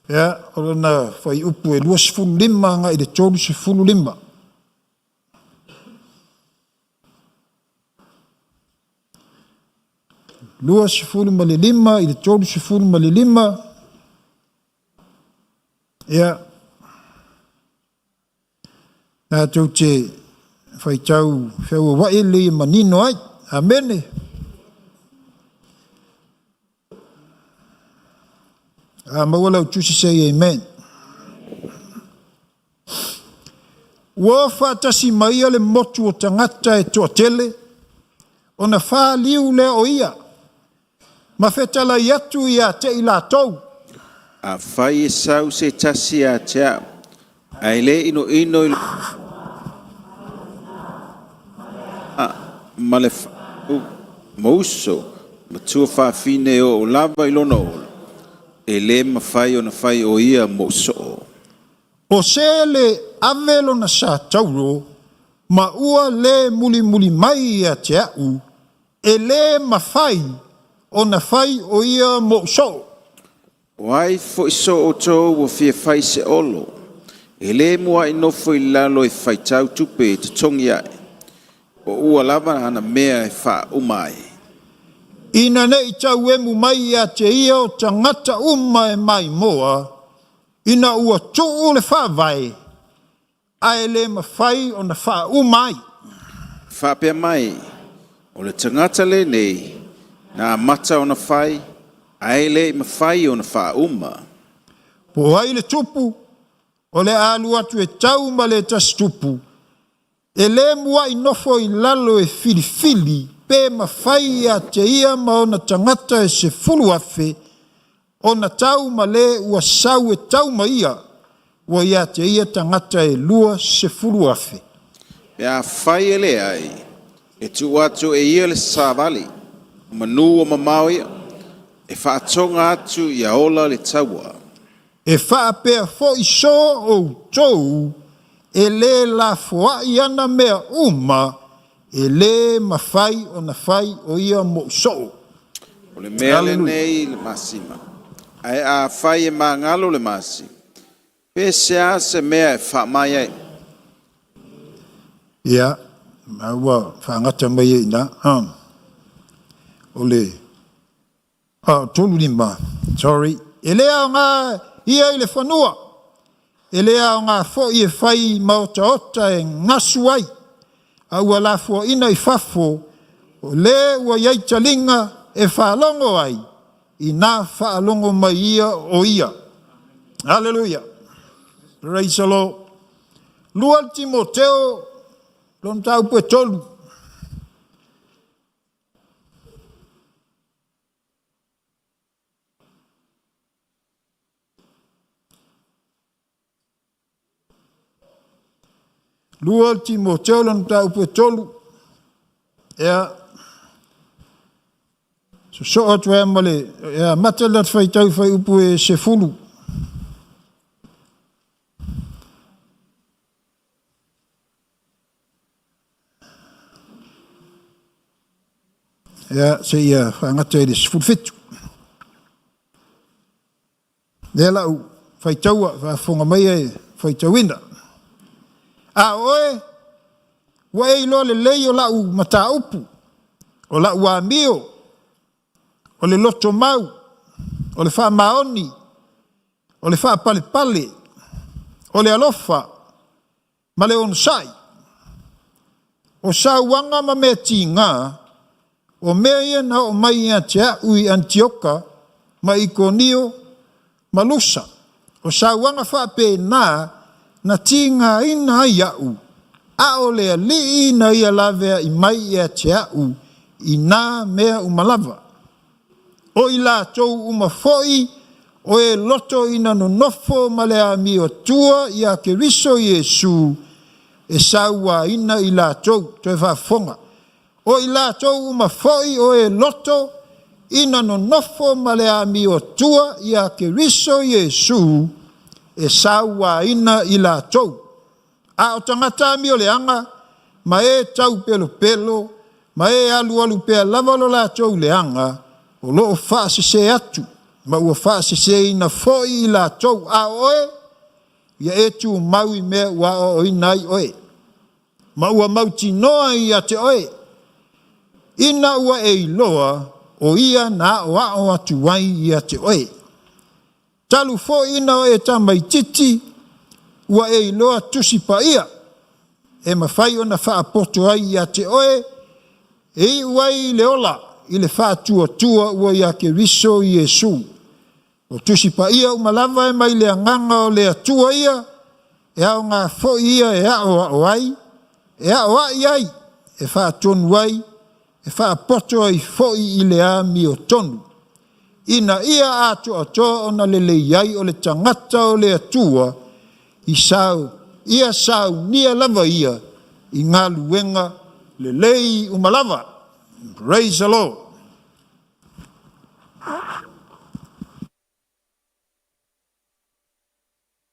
ya ona foi upu e luas fulu lima nga I le tolu se fulu lima luas fulu ma le lima I le tolu se fulu ma le lima ya na tau te fai tau wheu wa ele manino ai. Amene. Mawala utusi say amen. Wa fatasi mai le motu o tangata e toa tele. Ona wha liu le o ia. Ma fetala iatu ia te ila tau. A fai sau se tasi a tea. Aile ino male mouso matua whaafine o lava ilona o e le mawhai o na whai o ia mouso o se le avelo na sa tauro ma ua le muli mai a te au e le mawhai o na whai o ia mouso wai fo iso o tō o fia whai se olo e le mua inofo I lalo e whai tau tupe te tongi ai o ua lava ana mea e wha umai. Ina ne I tau emu mai a te ia o tangata umai mai moa, ina ua tuu le wha vai, ai le mawhai o na wha umai. Wha pia mai, o le tangata le nei, na mata o na whai, ai le mawhai o na wha uma. Po hai le tupu, o le alu atu e tau ma le tas tupu, e le mua inofo I lalo e filifili pe mawhai a te ia ma o na tangata e se fulu afe o na tau ma le ua sau e tau ma ia ua ia te ia tangata e lua se fulu afe. Pea whai e le ai e tu atu e ia le savali manu o mamau ia e whaatonga atu ia ola le taua. E wha pea fo iso o tou e le la foa I ana mea uma e le mawhai o na whai o ia mo so. O le mea le nei le masima. Ai a whai e mangalo le masi. Pesea se mea e wha mai ai. Ia, maua whangata mai e ina. O le, tolu lima, sorry. E lea ngā ia I le whanua. E lea ngā fo I e whai maota e ngasu ai. A ua la fo ina I whafo, o le ua iai talinga e whaalongo ai, I nā whaalongo mai ia o ia. Hallelujah. Praise the Lord. Lua Timoteo, lon tau pue tolu. Lua Timoteo, lon tau pue tolu. So atu e male, matalat fai tau fai upu e se fulu. Se ia whangata e se fulfitu. Nea lau, whai taua, whafonga mai e whai tauina. A oe, wa e ilo le lei o lau mata upu, o lau a mio, o le loto mau, o le wha maoni, o le wha pale pale, o le alofa, ma le onsai. O sa wanga ma mea ti ngā, o mea ia na o mai ia te ui Antioka, ma Ikonio, ma Lusa. O sa wanga wha pe na ti ngā ina iau, a o lea li ina ia lavea i mai ia te au, i nā mea umalava. O i la tau umafoi, o e loto ina no nofo ma lea mi o tua i a ke riso Iesu, e saua ina i la tau, to e whafonga. O i la tau umafoi, o e loto ina no nofo ma lea mi o tua i a ke riso Iesu, e saua ina i la tau. A o tangata mi o leanga, ma e tau pelo pelo, ma e alu alu pea lavalo la tau leanga, o loo whaase se atu, ma ua whaase se ina foi i la tau a oe, ia e tu maui mea ua o inai oe. Ma ua mauti noa i a te oe, ina ua e iloa, o ia na o ao atu wai i a te oe. Talu fo ina o e tamai titi, ua e iloa tusi pa ia, e mawhai o na whaapoto ai i a te oe, e i uai le ola, i le whātua tua ua i a ke riso Iesu. O tusi pa ia umalava e mai le anganga o le atua ia, e au ngā fo ia e ao ai, e ao ai ai, e whātonu ai, e whaapoto ai fo i le a mi o tonu. Ina ia ato ato o na le iai o le tangata o le atua, i sau, ia sau nia lava ia, i ngā luenga le lei umalava. Praise the Lord.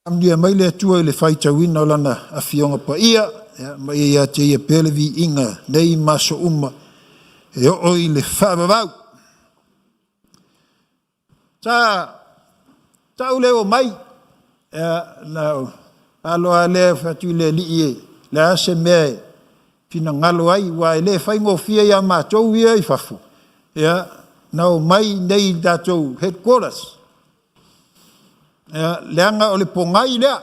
Amnia mai le atua i le whaitawina o lana a fionga pa ia, mai ia te ia pelevi inga, nei maso uma, e o i le whaabavau. Ta uleo mai, na aloa le whatu le liie, le ase mea, pina ngalo ai, wa ele whaingo fia ia mātou ia i whafu. Nau mai nei datou headquarters. Leanga o le pongai lea.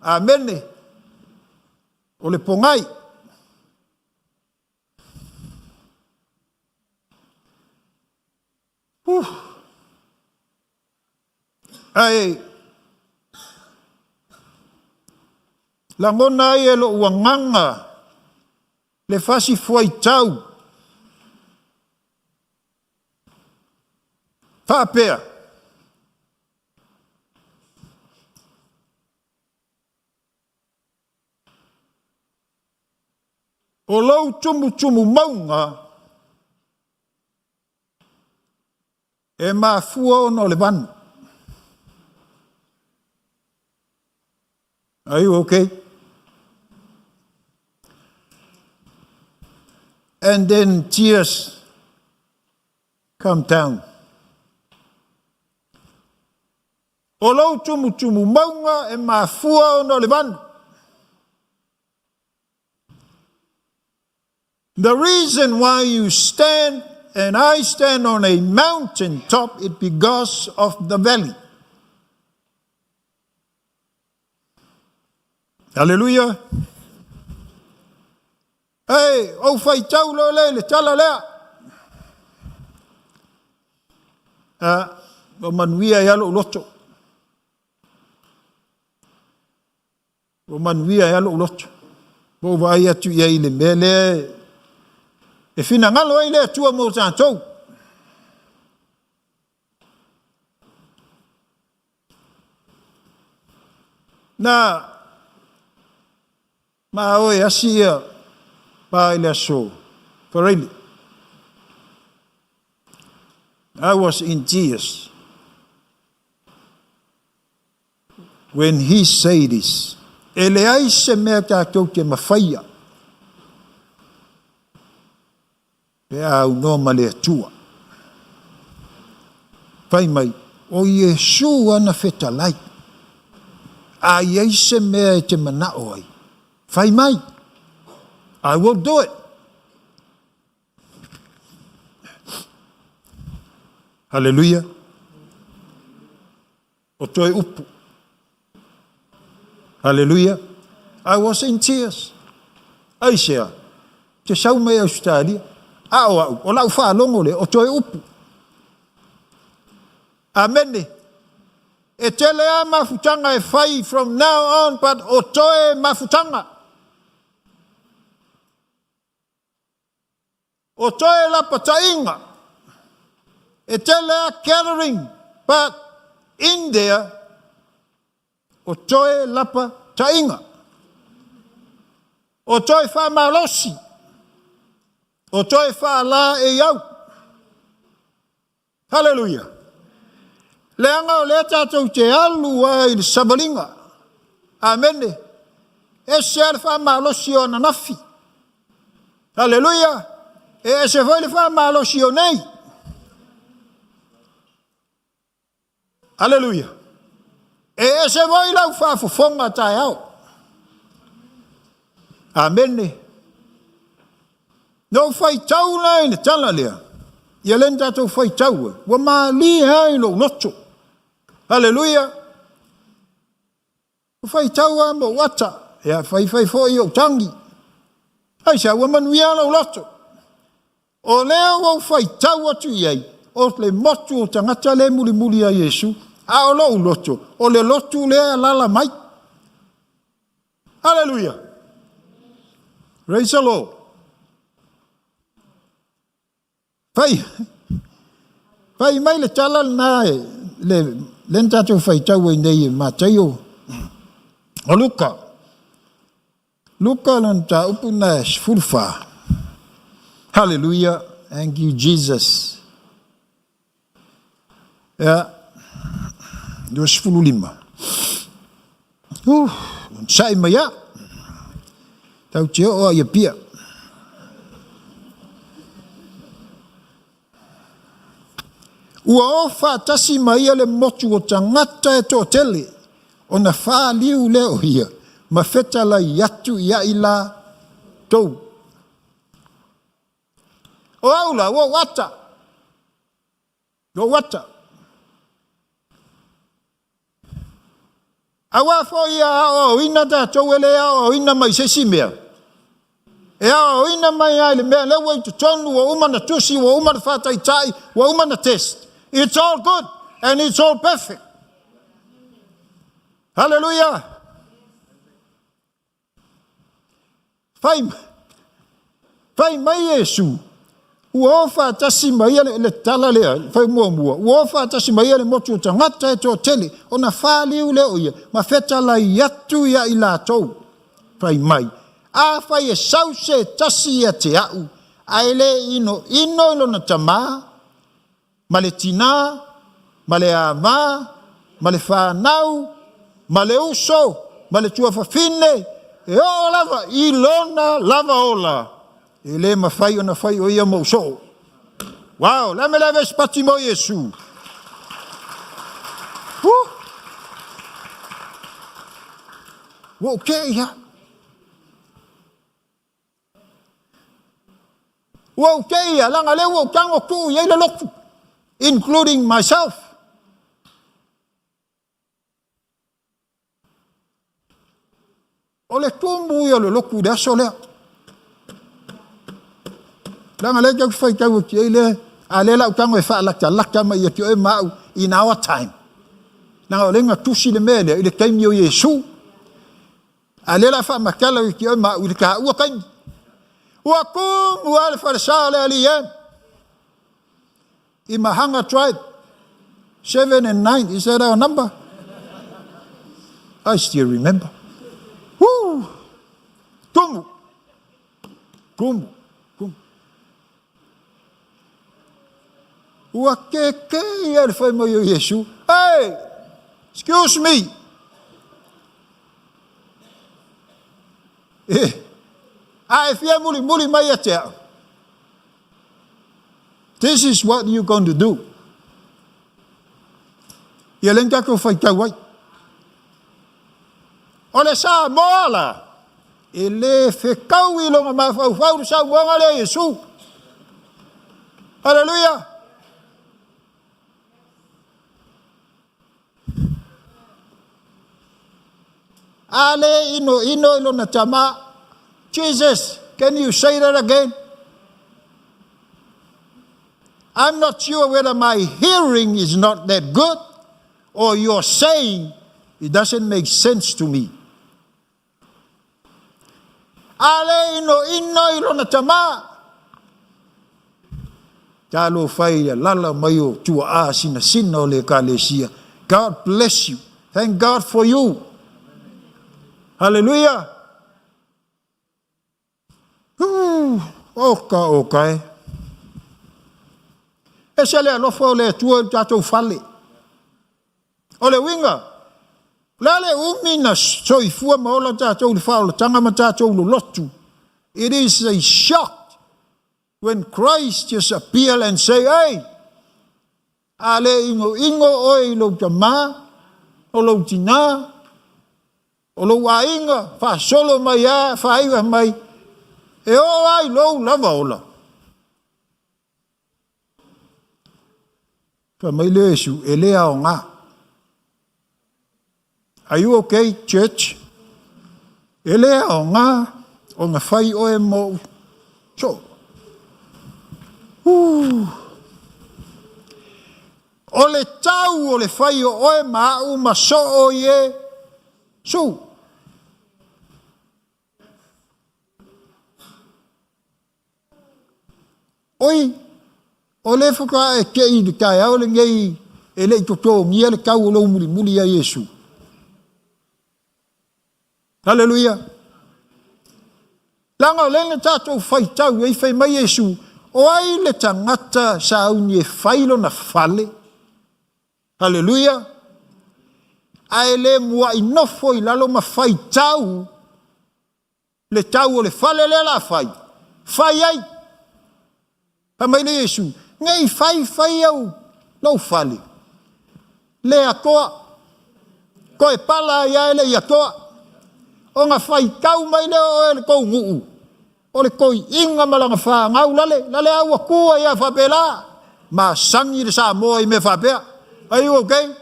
Amene. O le pongai. Ai. Langona ai e lo uanganga. Le fasi fuai tau. Whapea. O lau tumu maunga, e mafua o no le vanu. Are you okay? And then tears come down. O lau tumu maunga, e mafua o no le vanu. The reason why you stand and I stand on a mountain top is because of the valley. Hallelujah. Hey, o fai tau lo le tala lea. O manuia yalo loto. o manuia e alo loto. Bo vai atu ia ile mele. E fina ngalo ile atua mo tātou. Na ma oe asia pa ile aso. For really. I was in tears when he said this. Ele ai se mea tātou ke mawhaia. Pe au no male atua. Pai mai, o Yesu ana whetalai. A iei se mea e te manao ai. Pai mai, I will do it. Hallelujah. O toi upu. Hallelujah. I was in tears. Aisea, te sau mea Australia. O lau whaalongo le, o toi upu. Amene. E te lea mafutanga e whai from now on, but o toi mafutanga. O toi la patainga. E te lea gathering, but in there, o toe lapa tainga. O toe wha malosi. O toe wha la e iau. Hallelujah. Leanga o lea tātou te alu ai le sabalinga. Amene. E se ale wha malosi o nanafi. Hallelujah. E se vai le wha malosi o nei. Hallelujah. E se voi lau whaafofonga tai au. Amene. No whai tau nei ne tala lea. Ia len tātou whai tau. Wa maa li hai lo noto. Hallelujah. Whai tau a mo wata. Ia whai fo i o tangi. Aisa wa manuia lo loto. O lea wau whai tau atu iei. O le motu o tangata le muli a Yesu. A o lo loto. O le lotu lea lala mai. Hallelujah. Praise the Lord. Pai mai le tala na le tatu fai tau nei Mateo. O Luka. Luka lan ta upuna fulfa. Hallelujah. Thank you Jesus. Ja. Dus 25. Sai mai ya. Tau te o ia pia. Ua o whātasi mai le motu o tangata e tō tele. O na whāliu leo hia. Ma whetala i atu ia i la tau. O aula, o wata. O wata. Awa fo ia o ina da tau ele o ina mai se simea. E o ina mai ai le mea lewa i tonu o umana tusi o umana whatai tai o umana test. It's all good and it's all perfect. Hallelujah. Fai mai Yesu. Uofa tasi mai le tala le fai mua. Uofa tasi mai le motu tangata e tō tele. Ona whāliu le oia. Ma wheta la iatu ia i la tau. Fai mai. A fai e sause tasi ia te au. Aile ino ilona tamā. Ma le tina. Ma le ama. Ma le whanau. Ma le uso. Ma le tua whawhine. E o lava. Ilona lava ola. E le mawhai o na whai o ia mo so. Wow, la me leve spati mo Yesu. Wa okay ya. Wa okay ya, langa le wa tango ku ye le loku. Including myself. Ole tumbu ya le loku da solea. Langa le jak fai tau ki ele ale la utango e fa la mai e e mau in our time. Langa le nga tusi le mele ile kaimi o Yesu. Alela fa makala ki o ma ulika ua kan. Ua kum ua le farsa le alien. I Mahanga tribe 7 and 9, is that our number? I still remember. Woo! Kumu. Kumu. Kumu. Ua keke ia le whai mai o Yesu. Hey! Excuse me. Ai fia muli mai atea. This is what you're going to do. Ia lenga ko whai tauai. O le sa moala. E le whekau i longa mawhau sa wanga le Yesu. Hallelujah. Ale ino ilona tama. Jesus, can you say that again? I'm not sure whether my hearing is not that good or you're saying it doesn't make sense to me. Ale ino ilona tama. Talo fai lala mayo tua a sina o le kalesia. God bless you. Thank God for you. Hallelujah. Okay. Ese le alofo le tua tatou fale. O le winga. Lale umina soifua maola tatou le fao le tanga ma tatou lo lotu. It is a shock when Christ just appear and say, hey, ale ingo oi lo tama, o lo tina, o lo wainga, fa solo mai a, fa iwa mai, e o ai lo lava ola. Fa mai le Yesu, e lea o ngā. Are you okay, church? E lea o ngā, o ngā whai o e mo. So, o le tau o le whai o oe mau ma so o ye. So, oi, o le whaka e kei de kai au le ngei e le toto ngia le kau o lo muli a Yesu. Hallelujah. Langa o lene tātou whai tau e whai mai Yesu. O ai le tangata sa au ni e whailo na fale. Hallelujah. Ai le mua i nofo i lalo ma whai tau. Le tau o le fale le la whai. Whai ai. Pa mai le Yesu. Ngai whai au. Lau fale. Le akoa. Ko e pala ia ele i akoa. O ngā whai tau mai le o ele kou nguu. O le koi inga malanga wha ngau lale au a kua ia whapela. Ma sangi le sa moa i me whapea. Are you okay?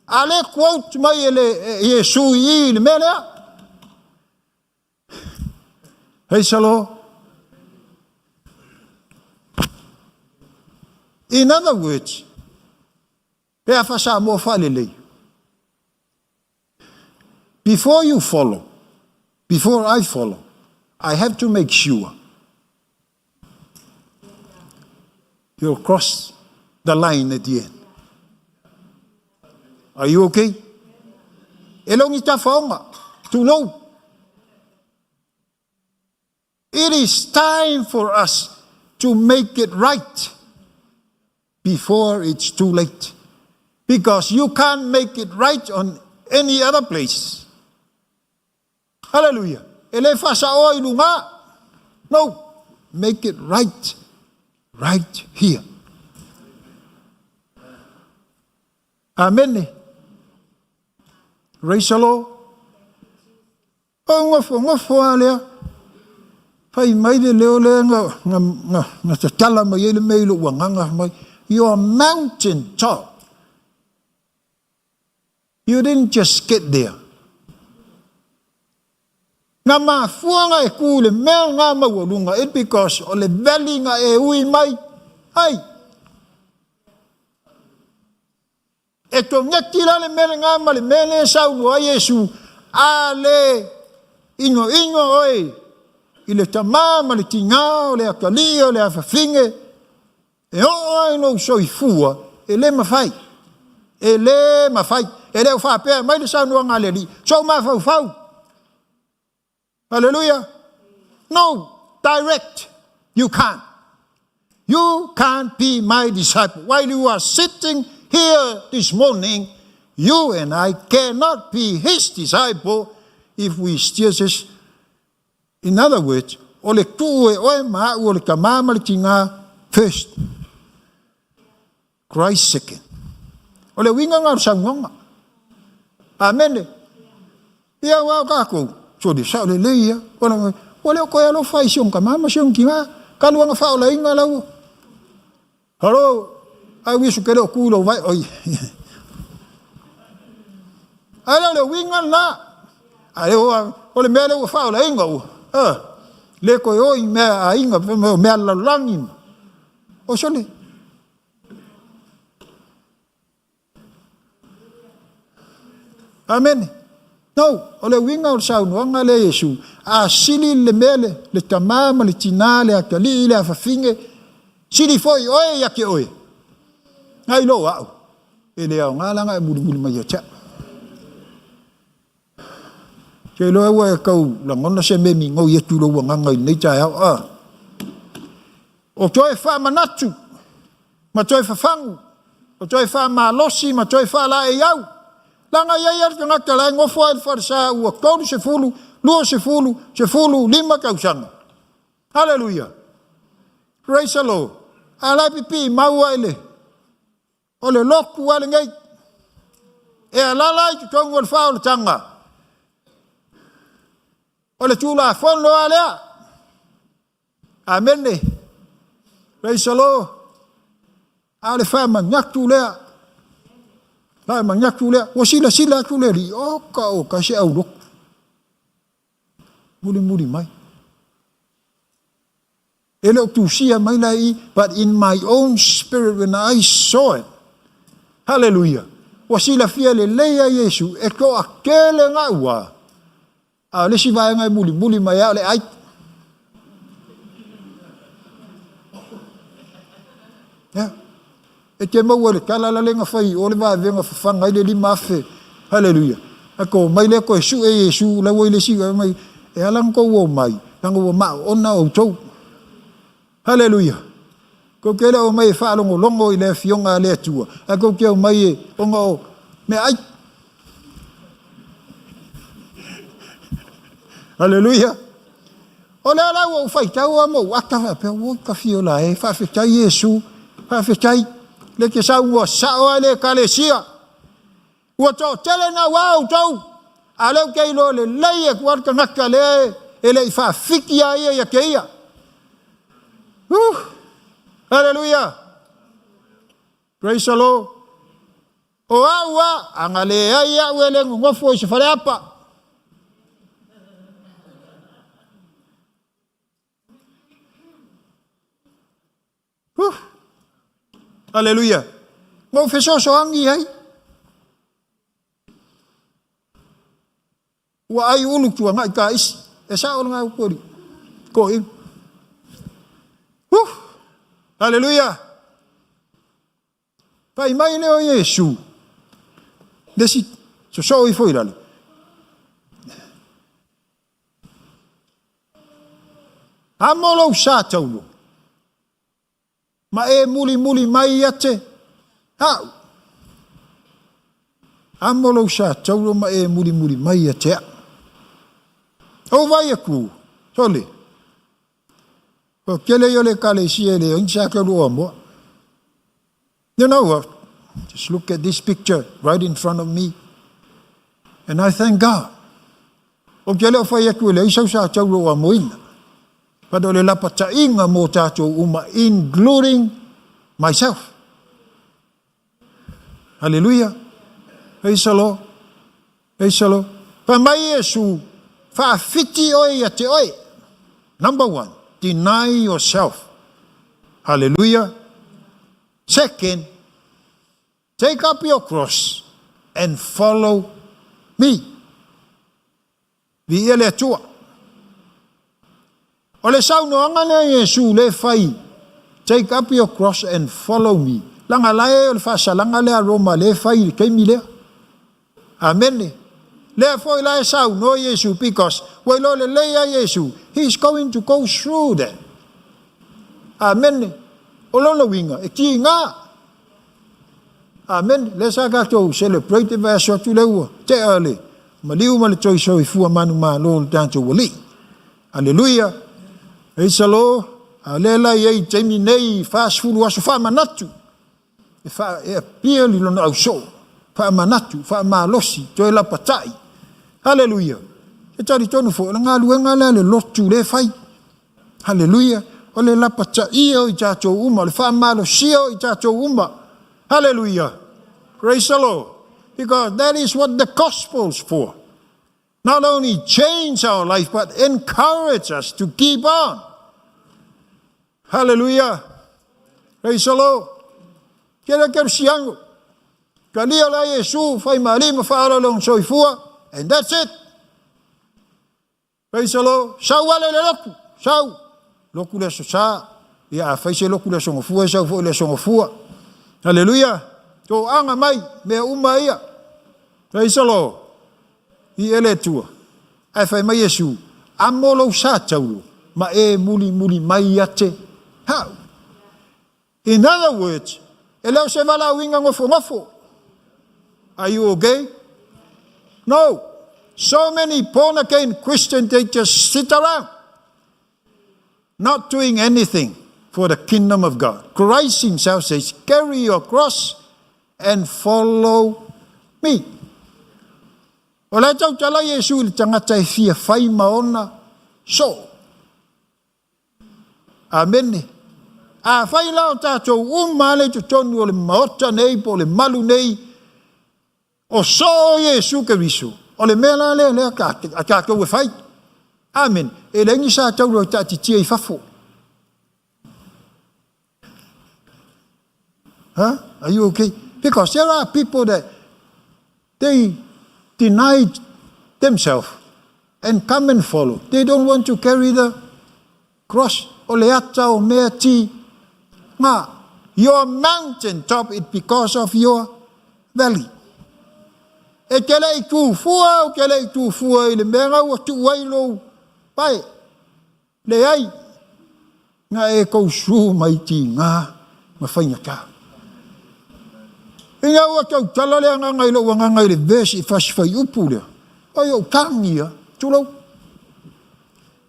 Ale quote mai ele Yesu i le melea. Hey salo. In other words, pea wha sa moa whalelei. Before you follow, before I follow, I have to make sure you'll cross the line at the end. Are you okay? Elongi ta whaonga, too low. It is time for us to make it right before it's too late. Because you can't make it right on any other place. Hallelujah. Ele fasa o ilunga. No. Make it right. Right here. Amen. Praise the Lord. O ngofo alea. Pai mai de leo le nga te tala mai ele mei lo wanganga mai. You're a mountain top. You didn't just get there. Nga mafuanga e kule mea nga mawalunga. It because o le valley nga e ui mai. Hai. E to ngakila le mele nga ma le mele saunu a Yesu. A le ingo oi. I le tamama le tingao le akalio le afafinge. E o no soifua. E le mafai. E le mafai. E le whapea mai le saunua ngā le li. So mafau. Hallelujah. No, direct. You can't. You can't be my disciple. While you are sitting here this morning, you and I cannot be his disciple if we still this. In other words, ole tue oe maa ole kamama le tinga first. Christ second. Ole winga ngā sangonga. Amen. Ia wau kako. So di sa ole leia. Ole o koe alo fai siong kamama siong kinga. Kaluanga fa ole inga lau. Hello. Ai wisu kere o kulo vai. Oi. Ala le winga na. Ale ole mele o fa ole inga o. Le koe oi mea a inga mea lalangi. O sole. Amen. No, ole winga o saunuanga le Yesu. A sili le mele, le tamama, le tina, le akali, le afafinge. Sili foi oe ya ke oe. Ngai lo au. E le au ngala ngai buli mai ya cha. Ke lo e kau la ngona se me mi ngau yetu lo wanga ngai nei cha au a. O toi fa manatu. Ma toi fa fangu. O toi fa malosi, ma toi fa la e au. Langa ia nga kala ngofo al farsa u oktober se fulu, luo se fulu, lima kausanga. Hallelujah. Praise the Lord. Ala pipi maua ele. Ole loku ale ngai. E ala tu tongo al faul tanga. Ole tula fon lo ale. Amen. Praise the Lord. Ale fama nyaktu lea. Lai manyak tu le, o sila tu le ri o ka se au dok. Muli mai. Ele tu sia mai lai, but in my own spirit when I saw it. Hallelujah. O sila fia le leia Yesu e ko akele nga ua. A le si vai ngai muli mai ale ai. Yeah. E te maua le kala la lenga fai, o le waa venga fafanga i le lima afe. Hallelujah. Ako, mai le ko Yesu e Yesu, la wai le siga mai, e alang ko wo mai, langa wo maa ona o tau. Hallelujah. Ko kele o mai fa longo i le fionga le atua. Ako ke o mai e, onga o, me ai. Hallelujah. O le ala wo fai tau amo, waka pe wo ka fio la e, fa fe tai Yesu, fa fe tai. Le ke sa ua sao le kalesia. Ua to tele na wau tau. Alau kei lo le leie kuarka ngaka le. E le ifa fiki a ia ke ia. Hallelujah. Praise the Lord. O aua angale ia wele ngofo se fale apa. Hallelujah. Mo feso so angi ai. Wa ai ulu tu ngai ka is. E sa o ngai ko ri. Ko i. Hallelujah. Pai mai le o Yesu. Desi so i foi dali. Amolo sa taulo. Ma e muli mai ate. Hau. Amolo sa taulo ma e muli mai ate. O vai a ku. Sole. O kele yo le kale si ele insa ka lo mo. You know what? Just look at this picture right in front of me. And I thank God. O kele o fai a ku le isa sa taulo mo ina. Padole la patainga mo tato uma, including myself. Hallelujah. Praise the Lord. Praise the Lord. Pamai Yesu fa fiti oi ate oi. Number 1, deny yourself. Hallelujah. Second, take up your cross and follow me. Vi ele tua. O le sau noanga le Yesu le fai. Take up your cross and follow me. Langa lae o le whaasalanga le a Roma le fai kei mi lea. Amen. Le foi la sau no Yesu because we lo le leia Yesu. He's going to go through that. Amen. O lo winga e ki nga. Amen. Le sa ka to celebrate the verse to le ua. Te ale. Maliu ma le toi so I fua manu ma lo tanto wali. Hallelujah. Praise the Lord. Alela ye temi nei fast food was fa manatu. E fa e pia li lo na so. Fa manatu, fa malosi, to la patai. Hallelujah. E tari tonu fo nga luenga le lotu le fai. Hallelujah. Ole la patai o I tato uma, le fa malosi o I tato uma. Hallelujah. Praise the Lord. Because that is what the gospel's for. Not only change our life, but encourage us to keep on. Hallelujah. Praise the Lord. Kira siango. Kalia la Yesu fai malima fa long soifua, and that's it. Praise the Lord. Sau wale le loku. Sau. Loku le so sa. Ia fai se loku le songofua, sau fo le songofua. Hallelujah. To anga mai me uma ia. Praise the Lord. I ele tua. Ai fai mai Yesu. Amolo sa tau. Ma e muli mai ate. How? In other words, ele se vala winga ngofo. Are you okay? No. So many born again Christians, they just sit around, not doing anything for the kingdom of God. Christ himself says, carry your cross and follow me. Ola tau tala Yesu le tangata e fia fai maona so. Amen. A fai lao tātou umale tu tonu o le maota nei po le malu nei o so Yesu Keriso. O le mea le a kātou e fai. Amen. E le ingi sa tau roi tāti tia I fafo. Huh? Are you okay? Because there are people that they deny themselves and come and follow. They don't want to carry the cross. O le ata o mea ti. Nga, your mountain top is because of your valley. E kele I tu fua, o kele I tu fua, I le mea o tu wailo, pai, le ai, nga e kou su mai ti nga, ma whainga ka. Inga ua tau tala lea nga ngai lo, wanga ngai le verse I fasifai upu lea. Ai o kangia, tulau.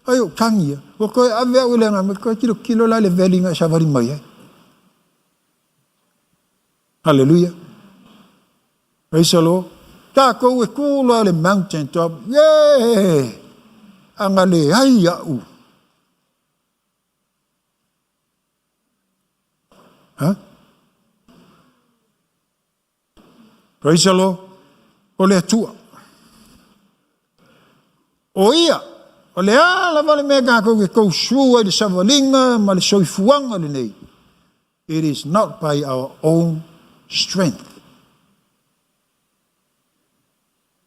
Ai o kangia. O koe awea ule nga, me koe kilo la le veli nga savari mai ai. Hallelujah. Praise the Lord. Tā kou e kūla le mountain top. Yeah! Anga le ai au. Huh? Praise the Lord. O le atua. O ia. O le ala vale mea kā kou e kou sua le savalinga ma le soifuanga le nei. It is not by our own strength.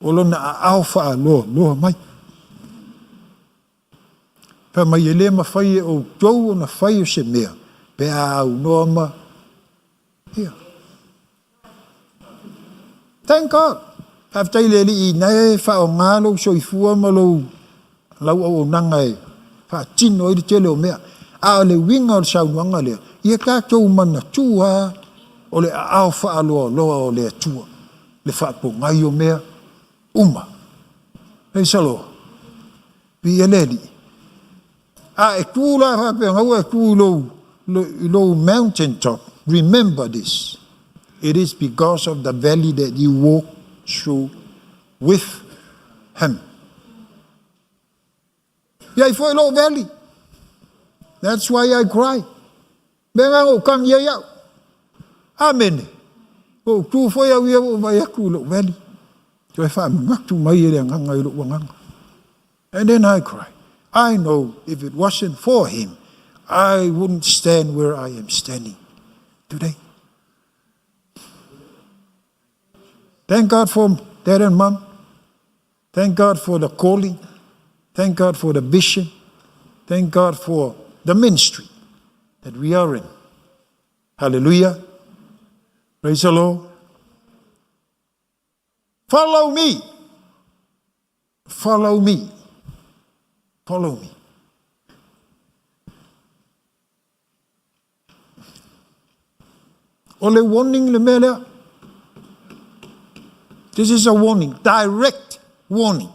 O lona a alfa a loa mai. Pa mai ele ma fai o tou na fai o se mea. Pe a au noa ma. Here. Thank God. Haftai le li I nei fa o ngalo so I fua ma lo lau o nanga e. Fa tino I de tele o mea. A le winga o sau nuanga lea. Ia ka tou mana tua. O le a alfa a loa o le atua. Le fa po ngai o mea. Uma. Praise the Lord. Vi eledi. A e kula hape ngau e kulo low mountain top. Remember this. It is because of the valley that you walk through with him. Yai foi low valley. That's why I cry. Benga o kang yaya. Amen. O tu foi a wia o vai kulo valley. And then I cry. I know if it wasn't for him, I wouldn't stand where I am standing today. Thank God for Dad and Mom. Thank God for the calling. Thank God for the vision. Thank God for the ministry that we are in. Hallelujah. Praise the Lord. Follow me. Follow me. Follow me. Ole warning le mele. This is a warning, direct warning.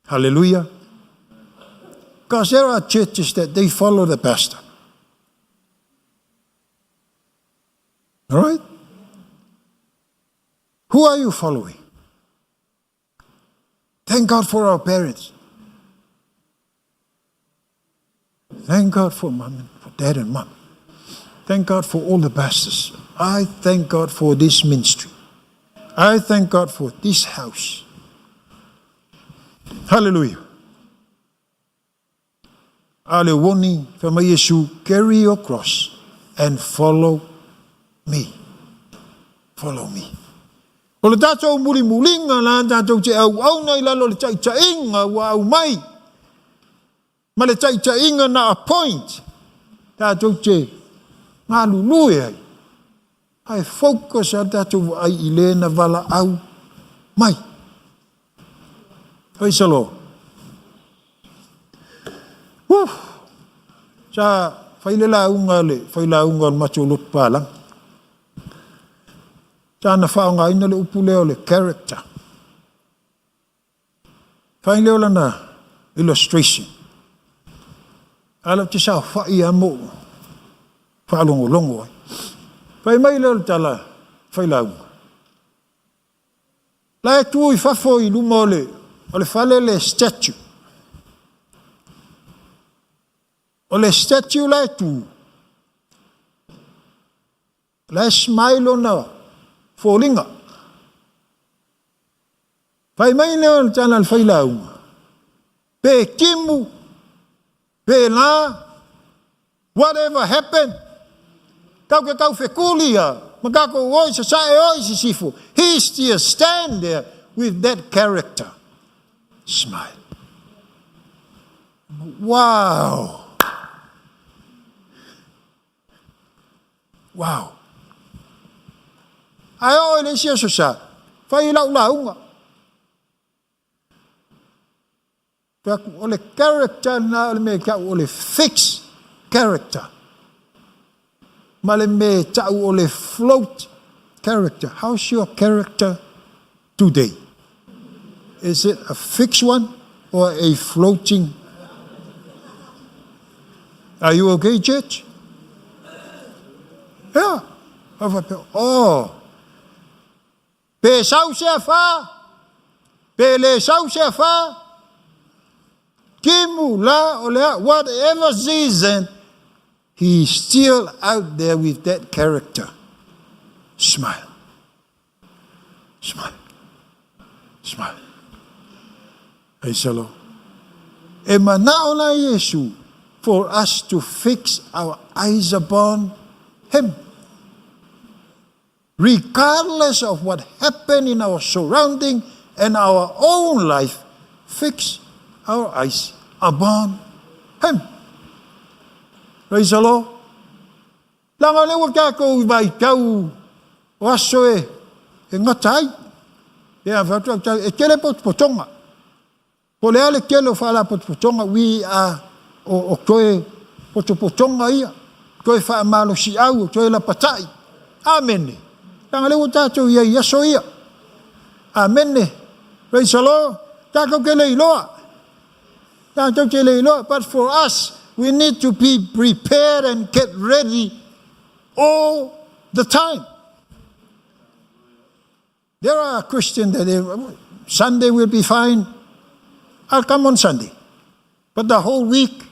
Hallelujah. Because there are churches that they follow the pastor. All right? Who are you following? Thank God for our parents. Thank God for mom and for dad and mom. Thank God for all the pastors. I thank God for this ministry. I thank God for this house. Hallelujah. Ale warning from Jesus, carry your cross and follow me. Follow me. O le tātou mulinga la tātou te au nei lalo le inga wa au mai. Ma le inga na appoint. Tātou te ngā lulue ai. Ai focus a tātou ai I le na wala au mai. Praise the Lord. Sa whaile unga le macho lut palang. Sa na whaonga ina le upuleo le character. Whaile ola na illustration. Alam te sa whai amo. Whaalongo longo ai. Whai mai leo le tala whaila unga. La e tui whafo I luma o le whale le statue. O le statue la e tu. La e smile o na fōlinga. Whai mai leo le tala le whaila unga. Pe kimu. Pe la. Whatever happened. Kau ke kau whekulia. Makako oi sa sae oi si sifu. He still stand there with that character. Smile. Wow. Wow. Ai oi le sia sa. Fai lau unga. Ole character na me ka ole fix character. Male me tau ole float character. How's your character today? Is it a fixed one or a floating? Are you okay, church? Yeah. Oh. Pe sau se fa. Pe le sau se fa. Kimu la ole whatever season. He's still out there with that character. Smile. Smile. Smile. Praise the Lord. E manaola Yesu for us to fix our eyes upon Him. Regardless of what happened in our surrounding and our own life, fix our eyes upon Him. Praise the Lord. Langa le waka ko vai tau waso e ngatai. Ya fatu e kele potonga. Po le ale kele fala potonga we are o koe potonga ia. Koe fa malo si au koe la patai. Amen. Langa le wata to ia yaso ia. Amen. Praise the Lord. Ta ko kele iloa. Ta ko kele iloa, but for us we need to be prepared and get ready all the time. There are Christians that Sunday will be fine. I'll come on Sunday. But the whole week,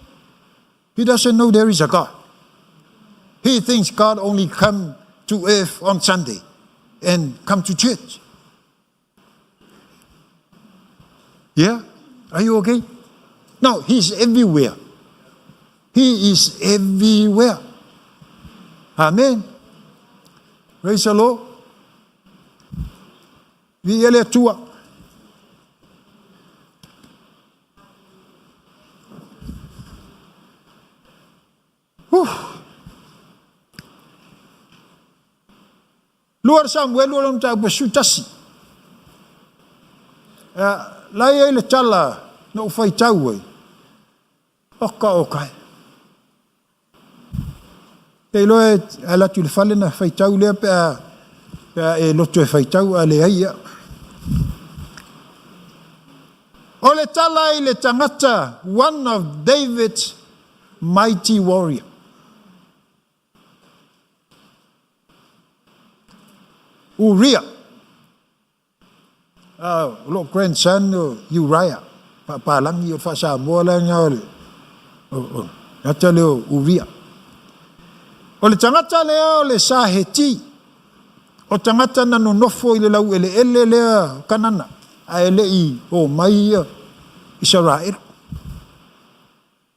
he doesn't know there is a God. He thinks God only come to earth on Sunday and come to church. Yeah? Are you okay? No, he's everywhere. He is everywhere. Amen. Praise the Lord. Vi ele tua. Luar Samuel luar mta besutasi. Lai ai le tala no fai tau ai. Oka. Te loe ala tu le fale na fai tau le pe e loto e fai tau ale ai. O le tala i le tangata, one of David's mighty warrior. Uriah, lo grandson of Uriah, palang yo fa sa mo la nya le. Ata le Uriah. O le tangata le sa heti. O tangata na no nofo i le lau ele le kanana. Aele i o mai Israel.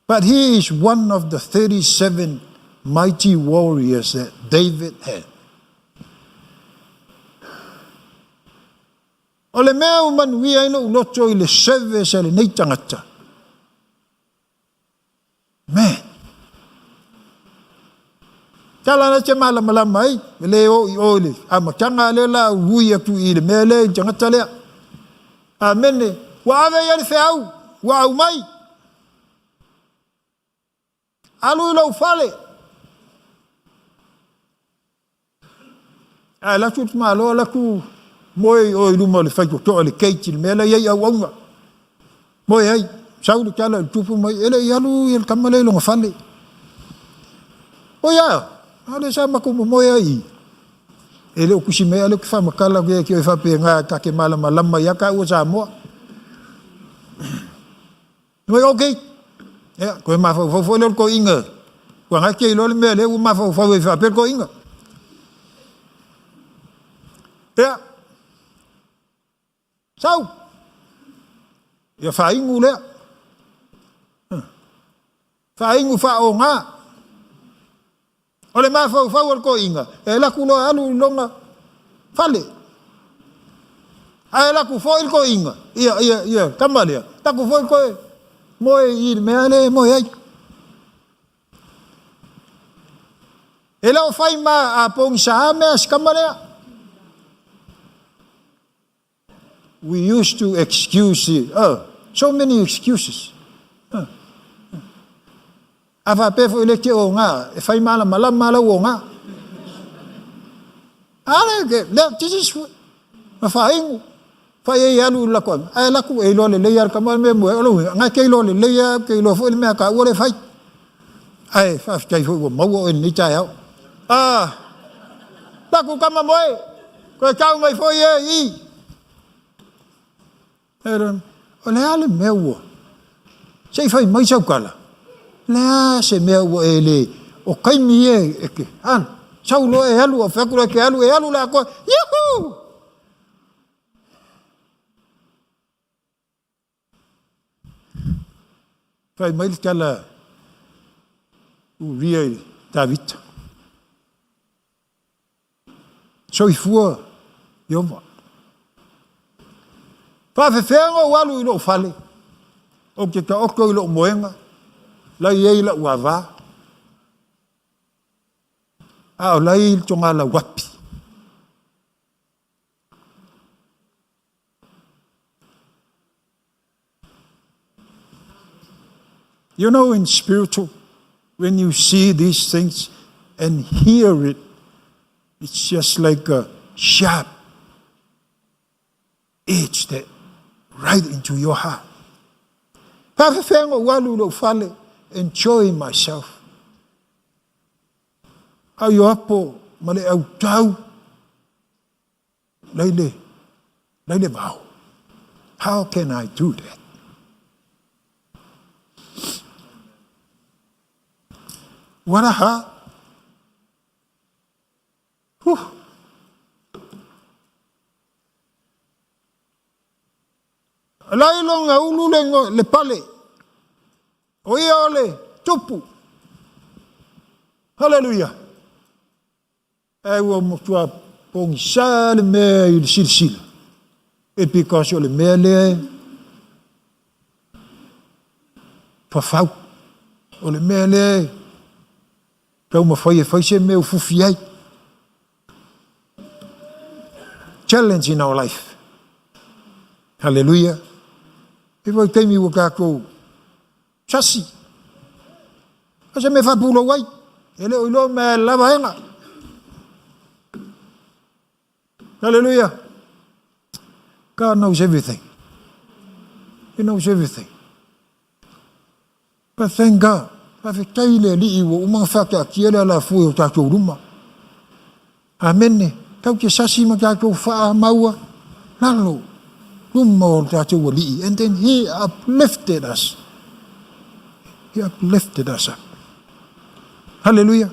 But he is one of the 37 mighty warriors that David had. O le mea umanui ai no uloto i le seve se le nei tangata. Man. Tala na te malama ai, le o le, amatanga le la ui atu i le mea le tangata lea. Amene, wa ave ia le feau, wa au mai. Alu i lau fale. La tut malo la ku moi o luma le fai to le keiti le mela ia au au. Moi ai, sau le tala tupu mai ele alu i le kamale lo fale. O ya, ale sa makumo moi ai. Ele o kusime ale ku fa makala ke fa pe nga ka ke mala malama ya ka o sa mo. Noi okay. Ya, ko ma fo lo ko inga. Ko nga ke lo le mele u ma fo fa pe ko inga. Ya. Sau. Ya fa ingu le. Fa ingu fa o nga. Ole ma fa ko inga. E la ku lo alu longa. Fale. Ai la ku fo il ko inga. Ia, kamalia. Ta ku fo ko moi il meale moi ai. E la fai ma a pong sa me as kamalia. We used to excuse it. So many excuses. Ava pe fo le ke o nga, e fai mala o nga. Ale ke, this is ma fai fa ye alu la ko. Ai la ku e lo le yar kamal me mo lo nga ke lo le ya ke lo fo le me ka o le fai. Ai fa tai fo mo o ni tai au. La ku kama mo e. Ko ka mai fo ye i. Era o le ale meu. Sei fai mai sau kala. La se meu ele o kai mi e ke an sau lo e alu o fakura ke alu la ko yuhu. Fai mai kala Uriah David. So i fua Yova. Fa fefenga walu i lo fale. O ke ka oko i lo moenga. La ye la wava. O la i tonga la wapi. You know, in spiritual, when you see these things and hear it, it's just like a sharp edge that right into your heart. Enjoying myself. Ayo apo male au tau. Leile bau. How can I do that? What a heart. Lailonga ululengo le pale. Oia ole tupu. Hallelujah. Ewa motua pong sa le me il silsila. E because le me le pafau. O le me le Kau mawhai se me ufufi ai. Challenge in our life. Hallelujah. Iwa teimi wa kako sasi. Asa me whapulo wai. Ele oilo me lava henga. Hallelujah. God knows everything. He knows everything. But thank God. Afi taile li iwo umang whaka kiela la fui o tātou ruma. Amen ne. Tau ke sasi ma tātou whaa maua. Lalo. Ruma o tātou li. And then he uplifted us. He uplifted us up. Hallelujah.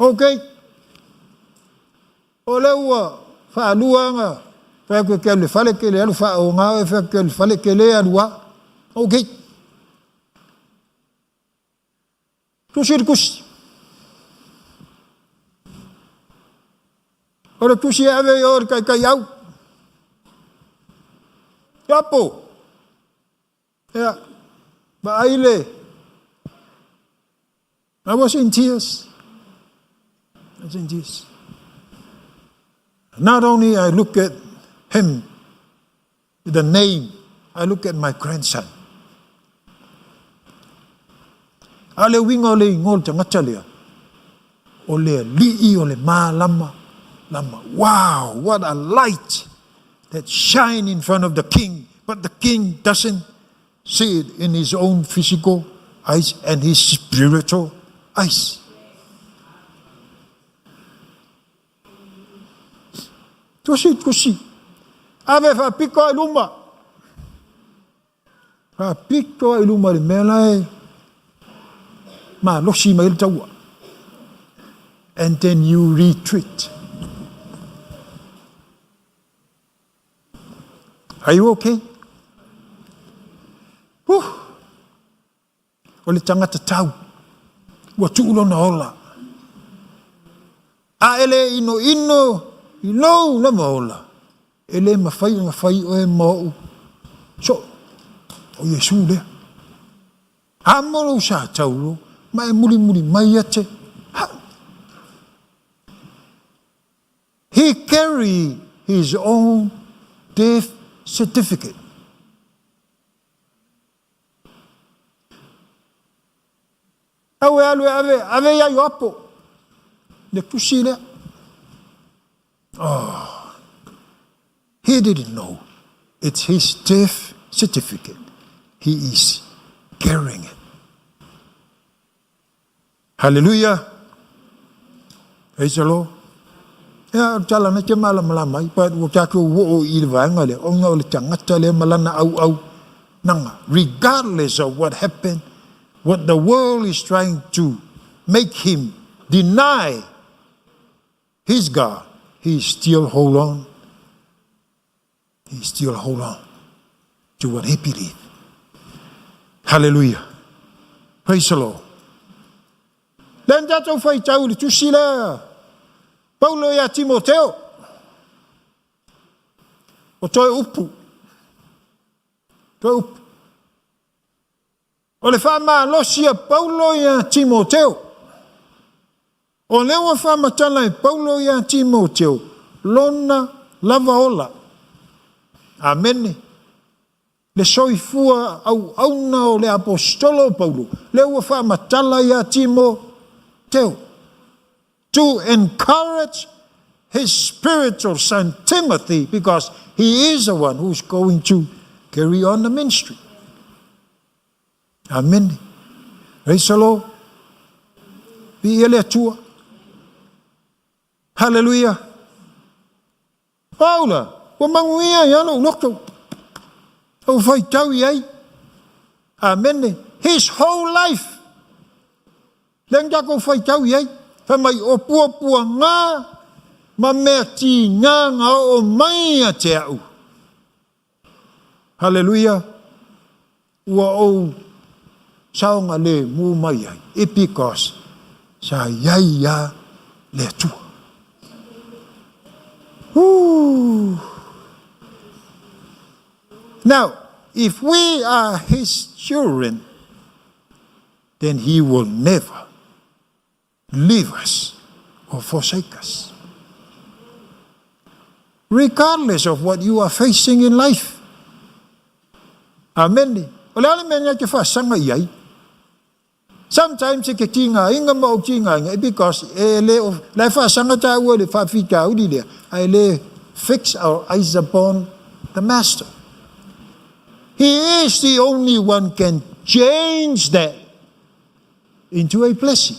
Okay. O leua wha aluanga. Wha koe ke le whale ke le alu wha o ngā e wha ke le whale ke le alua. Okay. Tusi kusi. Ora tusi ave o kai au. Yapo. Yeah. But aile. I was in tears. I was in tears. Not only I look at him, the name, I look at my grandson. Ale winga ole ngol tangata lea. Ole li'i ole ma lama. Wow, what a light that shine in front of the king. But the king doesn't see it in his own physical eyes and his spiritual eyes. Tusi. Ave fa piko iluma. Fa piko iluma le melai. Ma losi ma il taua. And then you retreat. Are you okay? Ole tangata tau. Wa tuulo na ola. A ele ino na maola. Ele mawhai o e mau. So, o Yesu lea. Amoro sa taulo. Mai muli mai ate. He carried his own death certificate. Ave ya yopo. Le tusile. Oh. He didn't know. It's his death certificate. He is carrying it. Hallelujah. Praise the Lord. Ya jala na ke malam but wo taku wo ilvanga le onga le tangata le malana au nanga, regardless of what happened, what the world is trying to make him deny his God, he still hold on. He still hold on to what he believed. Hallelujah. Praise the Lord. Then that of I tell you to see Paulo ya Timoteo. O toi upu. Toi upu. O le whama losia Paulo ya Timoteo. O lewa whama tala Paulo ya Timoteo. Lona lava ola. Amen. Le soifua au auna o le apostolo Paulo. Lewa whama tala ya Timoteo. To encourage his spiritual son Timothy, because he is the one who's going to carry on the ministry. Amen. Praise the Lord. Be ele tua. Hallelujah. Paula, wa manguia ya no lokto. O fai tau ai. Amen. His whole life. Lenga ko fai tau ai. Famai o pua ngā, ma mea ti ngā o mai a te au. Hallelujah. Ua o saonga le mu mai ai. Epikos sa iai ia le tua. Now, if we are his children, then He will never leave us or forsake us. Regardless of what you are facing in life. Amen. Sometimes it tinga inga mo tinga because I fix our eyes upon the Master. He is the only one can change that into a blessing.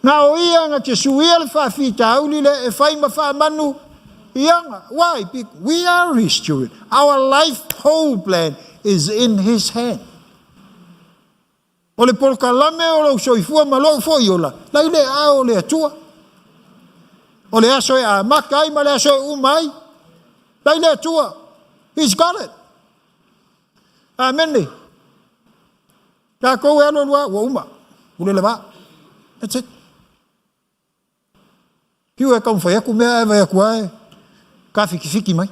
Now, why? Because we are His children. Our life whole plan is in His hand. O le polkalame o lo soifua malo fo yola. Lai le a o le atua. O le aso e a makai ma le aso e umai. Lai le atua. He's got it. Amen ni. Ka ko e alo lua wa uma. Ule le ba. That's it. Kiu e kong faya ku mea e vaya kuae. Ka fiki mai.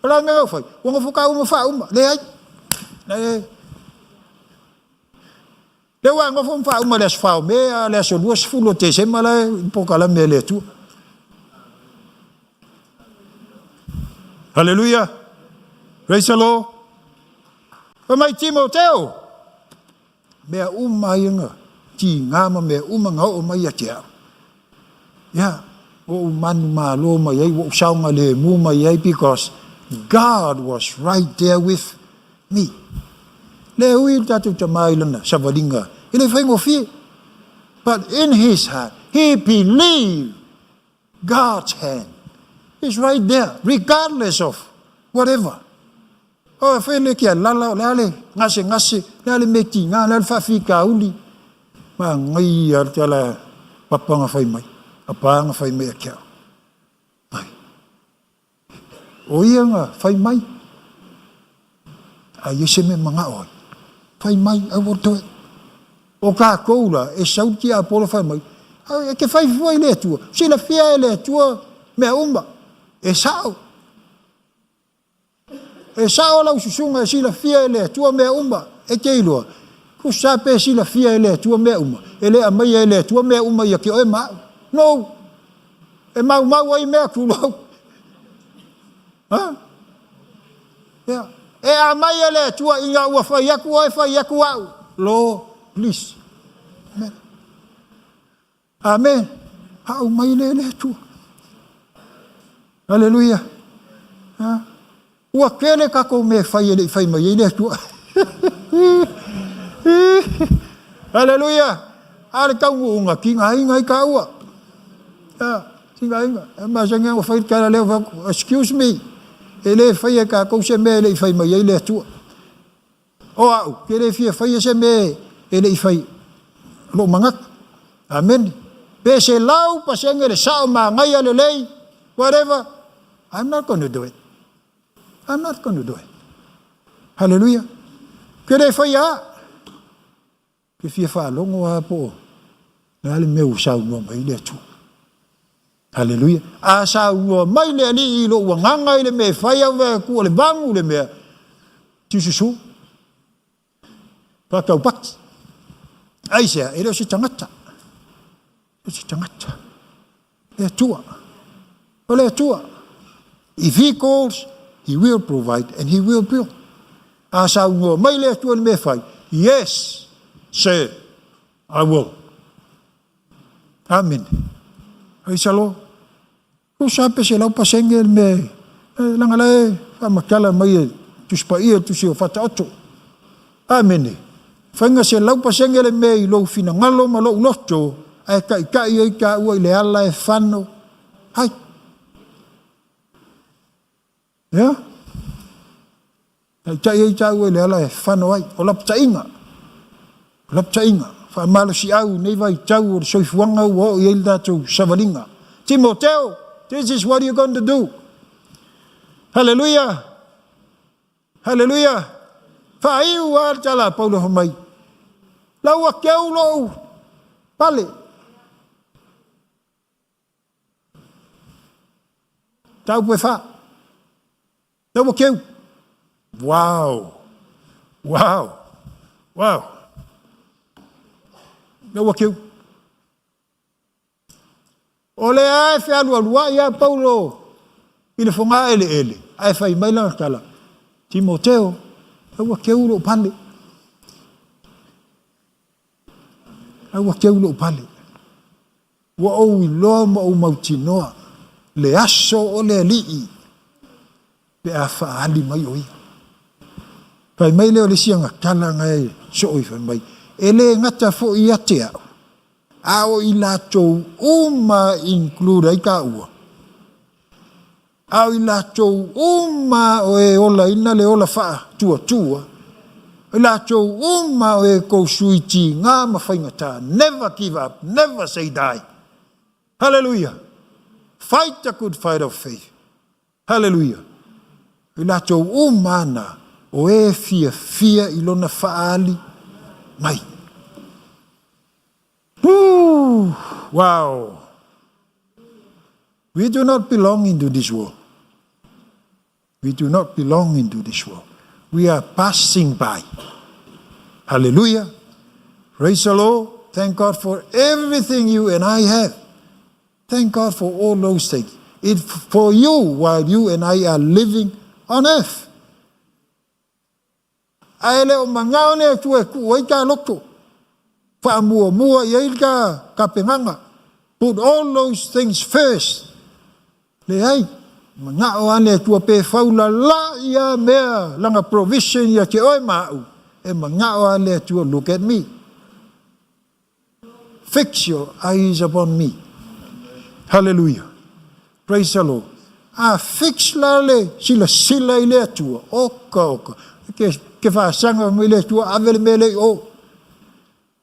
Ola mea fai. Wanga fuka uma fa uma. Le ai. Le wa ngo fom fa uma les fa me le so luas fulo te se mala pokala me le tu. Hallelujah. Praise the Lord. O mai Timoteo. Me uma yanga. Ti ngama me uma nga o mai atia. Ya, o man ma lo mai ai wo saunga le mu mai ai because God was right there with me. Le ui tatu tamai lana savadinga. Ele fai ngofi. But in his heart, he believed God's hand is right there, regardless of whatever. Oh, fai le kia lala lale ngase lale meti ngale fafi kauli. Ma ngai ar tala papa nga fai mai. Apa nga fai mai kia. Mai. O ia nga fai mai. A yese me manga oi. Fai mai a woto. O ka koula e sauti a polo fai mai. E ke fai foi le tua. Si la fia le tua me umba. E sao. E sao la ususunga si la fia le tua me umba. E ke iloa. Ku sape si la fia le tua me umba. E le amai le tua me umba ya ki o e ma. No. E mau ai me kulo. Ha? Yeah. E a mai ele tua inga ua fai yaku au. Lo, please. Amen. Amen. Hau mai le tua. Hallelujah. Ha? Ua kele kako me fai mai le tua. Hallelujah. Are kau unga kinga inga ka ua. Ya, kinga inga. Ma sanga ua fai kala le excuse me. Ele fai ka ko se me le fai mai le tu. O au, ke le fai se me ele fai lo mangak. Amen. Pe se lau pa se ngere sa ma ngai le lei whatever. I'm not going to do it. I'm not going to do it. Hallelujah. Ke le fai ya. Ke fa longo a po. Na le meu sa no mai le tu. Hallelujah. Asa ua mai le ali ilo ua nganga ile me fai ave ku le bangu le me. Tisusu. Pa kau pat. Aisia, ele se tangata. Se tangata. Le tua. Ole tua. If he calls, he will provide and he will build. Asa ua mai le tua le me fai. Yes, sir, I will. Amen. Aisalo. Ko sape se lau pasenge me langale fa makala mai tu spaia tu se fata oto. Amen. Fanga se lau pasenge le me lo fina ngalo ma lo loto ai kai ai ka ua le ala e fano. Hai. Ya. Ai kai ai ka ua le ala e fano ai o lap tainga. Lap tainga. Fa malo si au nei vai tau so fuanga o il dato savalinga. Timoteo, this is what you're going to do. Hallelujah. Hallelujah. Fa iu ar tala Paulo homai. La wa keu lo pale. Tau pe fa. La wa keu. Wow. Wow. Wow. Nau wakiu. Ole ai fe alu alua ia Paulo. Ile fonga ele. Ai fai mai la kala. Timoteo. Nau wakiu lo pale. Nau wakiu lo pale. Wa o ilo ma o mautinoa. Le aso o le alii. Pe a faali mai oi. Pai mai leo le sianga kala ngai so oi fai mai. Ele ngata fo i atea. Ao i latou uma include ai ka ua. Ao i latou uma o e ola ina le ola faa tua tua. I latou uma o e kou suiti ngā mawhaingata. Never give up, never say die. Hallelujah. Fight a good fight of faith. Hallelujah. I latou umana o e fia ilona faali mai. Woo! Wow. We do not belong into this world. We do not belong into this world. We are passing by. Hallelujah. Praise the Lord. Thank God for everything you and I have. Thank God for all those things. It's for you while you and I are living on earth. Ai leo mangao ne tue ku oi ka loko. Fa mua ia ka penganga. Put all those things first. Le ai mangao ane tue pe faula la ia mea langa provision ia ke oi mau. E mangao ane tue look at me. Fix your eyes upon me. Hallelujah. Praise the Lord. Fix la le sila ile tua. Oka. Ke fa sanga mele tua avel mele o.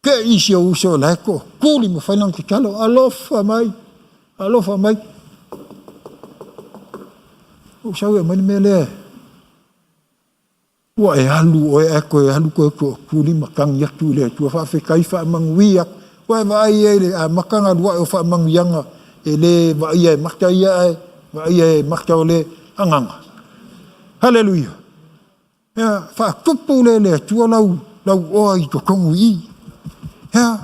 Ke isi o uso la ko. Kuli mo failang ki kalo. Alofa mai. O sawe mani mele. Wa e halu o e ko e halu ko kuli makang yak tu le tua fa fe kai fa mangwiak. Wa va ai a makanga wa o fa mangyanga. Ele va ai makaya va ai makole anganga. Hallelujah. Ya fa tupu le tua lau oi to kongui. Ya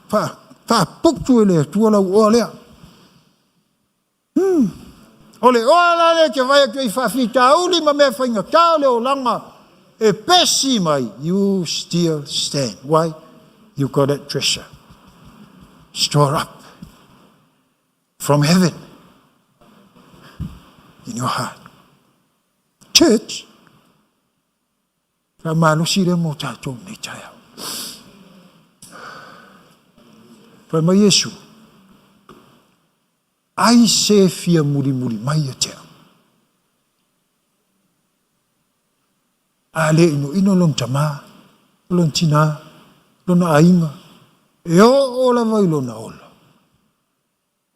fa puktu le tua lau ole. Ole ola le ke vai ke fa fita uli ma me fainga ka le olanga e pesi mai. You still stand. Why? You got that treasure. Store up from heaven in your heart. Church, ramalo sire mo tato ni chaya. Pama Yesu, ai se fia muri mai ya chea. Ale ino lon tama, lon tina, lon ainga. E o la vai lona ola.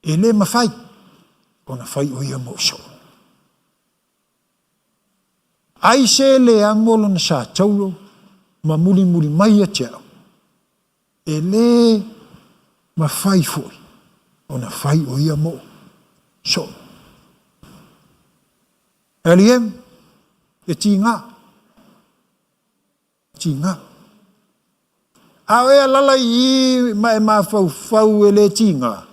Ele mafai, ona fai o ia mo so. Ai se le angolo na sa taulo, ma muri mai a tia. Ele mafai foi, ona fai o ia mo so. Eliem, e tinga. Awe lala i ma fau ele tinga.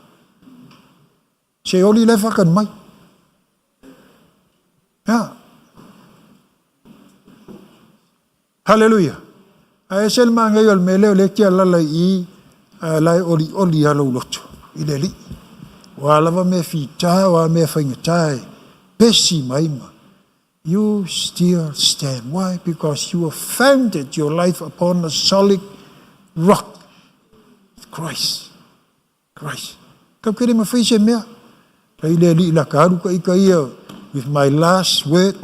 Se oli le fakan mai. Ya. Hallelujah. Ai sel manga yol mele le kia lala i lai oli alo loto. Ile li. Wa lava me fita wa me faingatai. Pesi mai ma. You still stand. Why? Because you have founded your life upon a solid rock. Christ. Kau kere ma fai se mea. Kai le li la karu ka ia with my last word.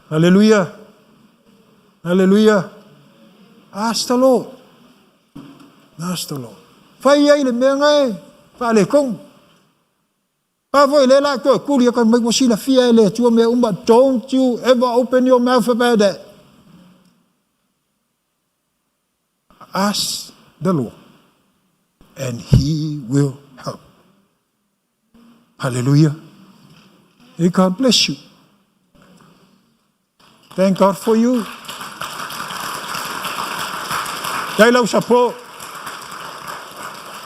Hallelujah. Ask the Lord. Fai ai le mea ngai. Fa le kong. Pa voi le la ko kuli ka mai mo sila fia le tua me umba. Don't you ever open your mouth about that. Ask the Lord, and He will help. Hallelujah. May God bless you. Thank God for you. Tai lau sapo.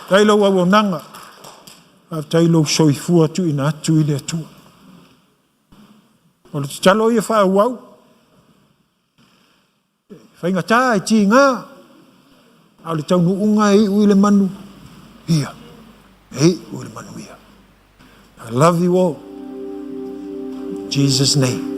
Tai lau awonanga. Tai lau soifua tu ina atu ile atu. O le talo ia wha wau. Whainga tā e ti ngā. Au le tau nuunga e ui le manu. Ia. E ui le manu ia. I love you all. In Jesus' name.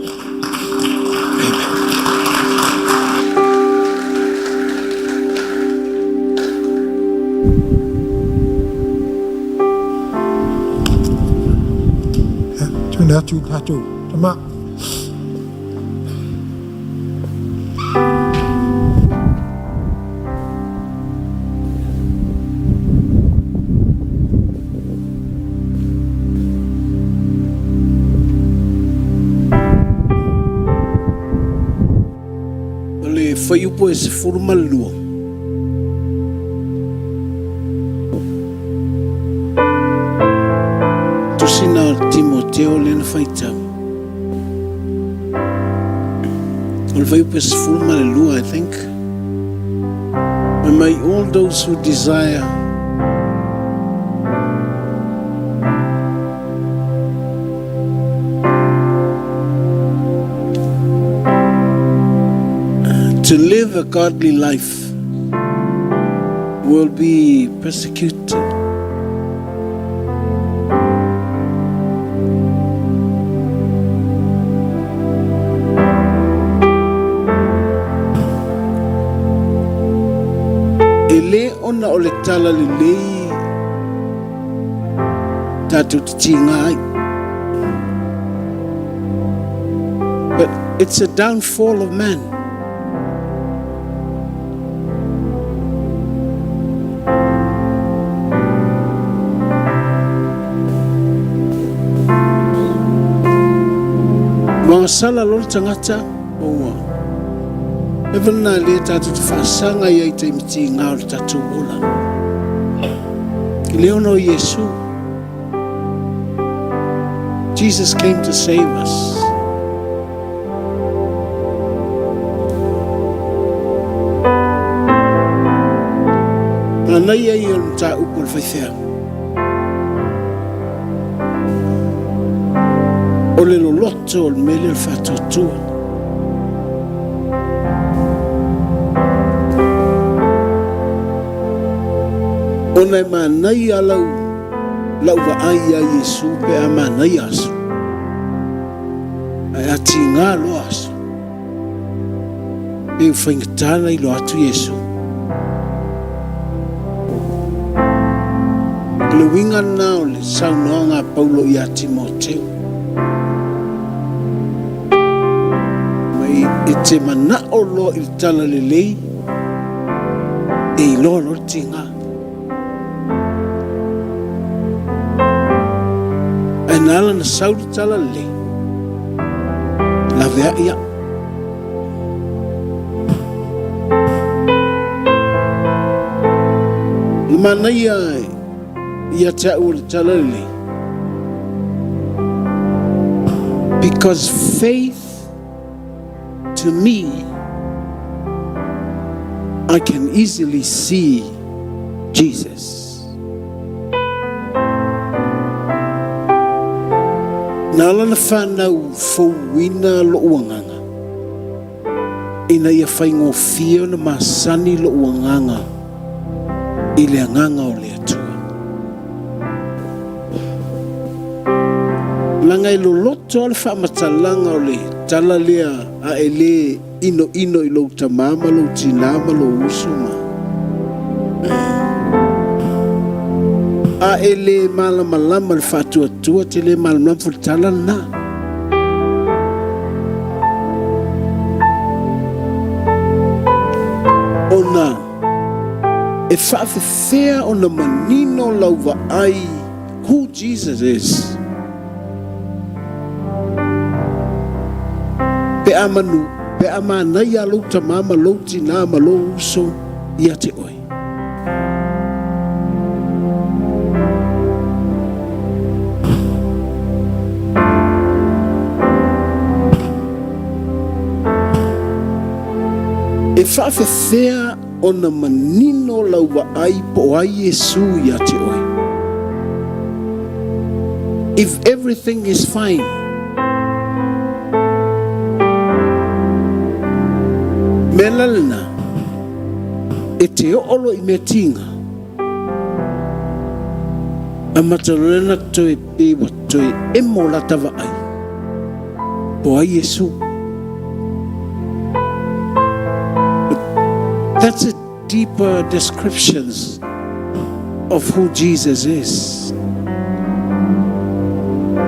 Tuna tu tatu. Tama. Ole foi upo ese formalua. Sina Timoteo len faitau. Ol vai pes fulma le lua, I think. And may all those who desire to live a godly life will be persecuted. Le ona o le tala le lei tatu tingai. But it's a downfall of man. Mga sala lor tangata o even na le tatu te whasanga iai te imiti ngā o tatu ola. Ki leo no Yesu. Jesus came to save us. Nga nai ai o ta upo le whaithea. O le lo loto o le mele le whatotua. Ona manai alau lau wa ai a Yesu pe a manai asu. Ai ati ngā lo asu. E whaingatana i lo atu Yesu. Le winga nao le saunoa ngā Paulo i a Timoteo. Mai e te mana o lo i tala le lei. E i lo lo tinga. Nala na saudi tala le la vea ia mana ia ta ul tala le because faith to me I can easily see Jesus. Nala na whanau fauina lo uanganga. Ina ia whaingofia na masani lo uanganga. I le anganga o le atua. Langa i lo loto ale whaamatalanga o le tala lea a ele ino i lo tamama lo tinama lo usuma. A ele malama le whatuatua te le malama fultala na. Ona e whaafefea ona manino lauwa ai who Jesus is. Pe amanu, pe amanai a lo tamama lo tinama lo uso ia te oi. E whaafefea ona manino lau wa ai po ai Yesu ia te oi. If everything is fine, melalena e te olo I me tinga a matarolena toe pe wa toe e mo la tava ai po ai Yesu. That's a deeper descriptions of who Jesus is.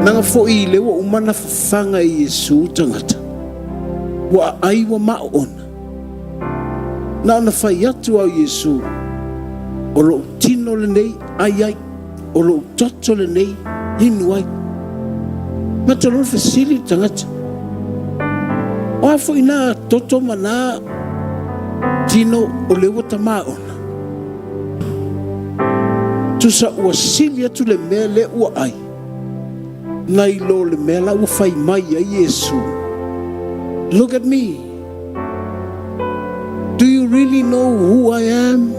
Nanga fo I le wa umana fanga I Yesu tangata wa ai wa maona na na fai atu au Yesu o lo tino le nei ai ai o lo toto le nei inu ai matalo fasili tangata o afo ina toto mana tino o le wata maona tusa ua sili atu le mea le ua ai nai lo le mea la ua fai mai ai Yesu. Look at me. Do you really know who I am?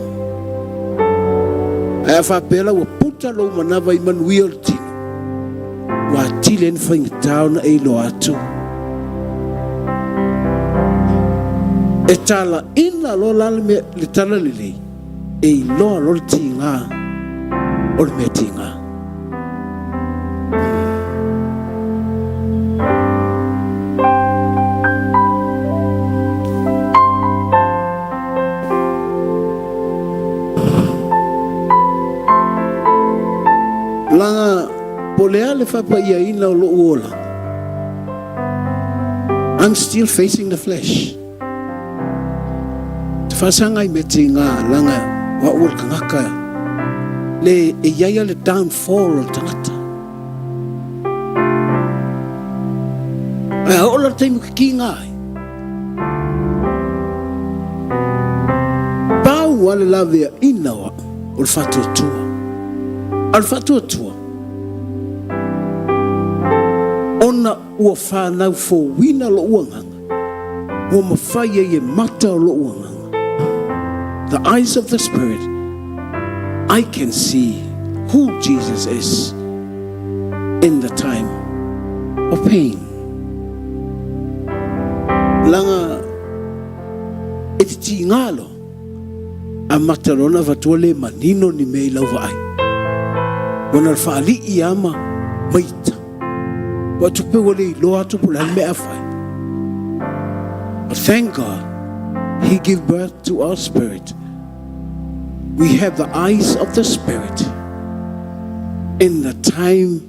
Ai fa pela wa puta lo manava I manuel tino. Wa tilen fai tauna e lo atu. E tala ina lo lalme le tala lili. E lo lo tinga. O me tinga. Langa polea le fapa ia ina o lo uola. I'm still facing the flesh. Te whasanga I me te ngā langa wa ua kangaka le e iaia le downfall o tangata. Ai haola teimu ki ngai. Pau wale lavea ina wa o le whatua tua. Al fatua tua ona ua whanau fo wina lo uanganga ua mawhai e mata o lo uanganga. The eyes of the Spirit, I can see who Jesus is in the time of pain. Langa e te tingalo a matarona vatua le manino ni mei lau vai wana fali iama maita watu pe wale lo atu pula me afai. But thank God He gave birth to our spirit. We have the eyes of the Spirit in the time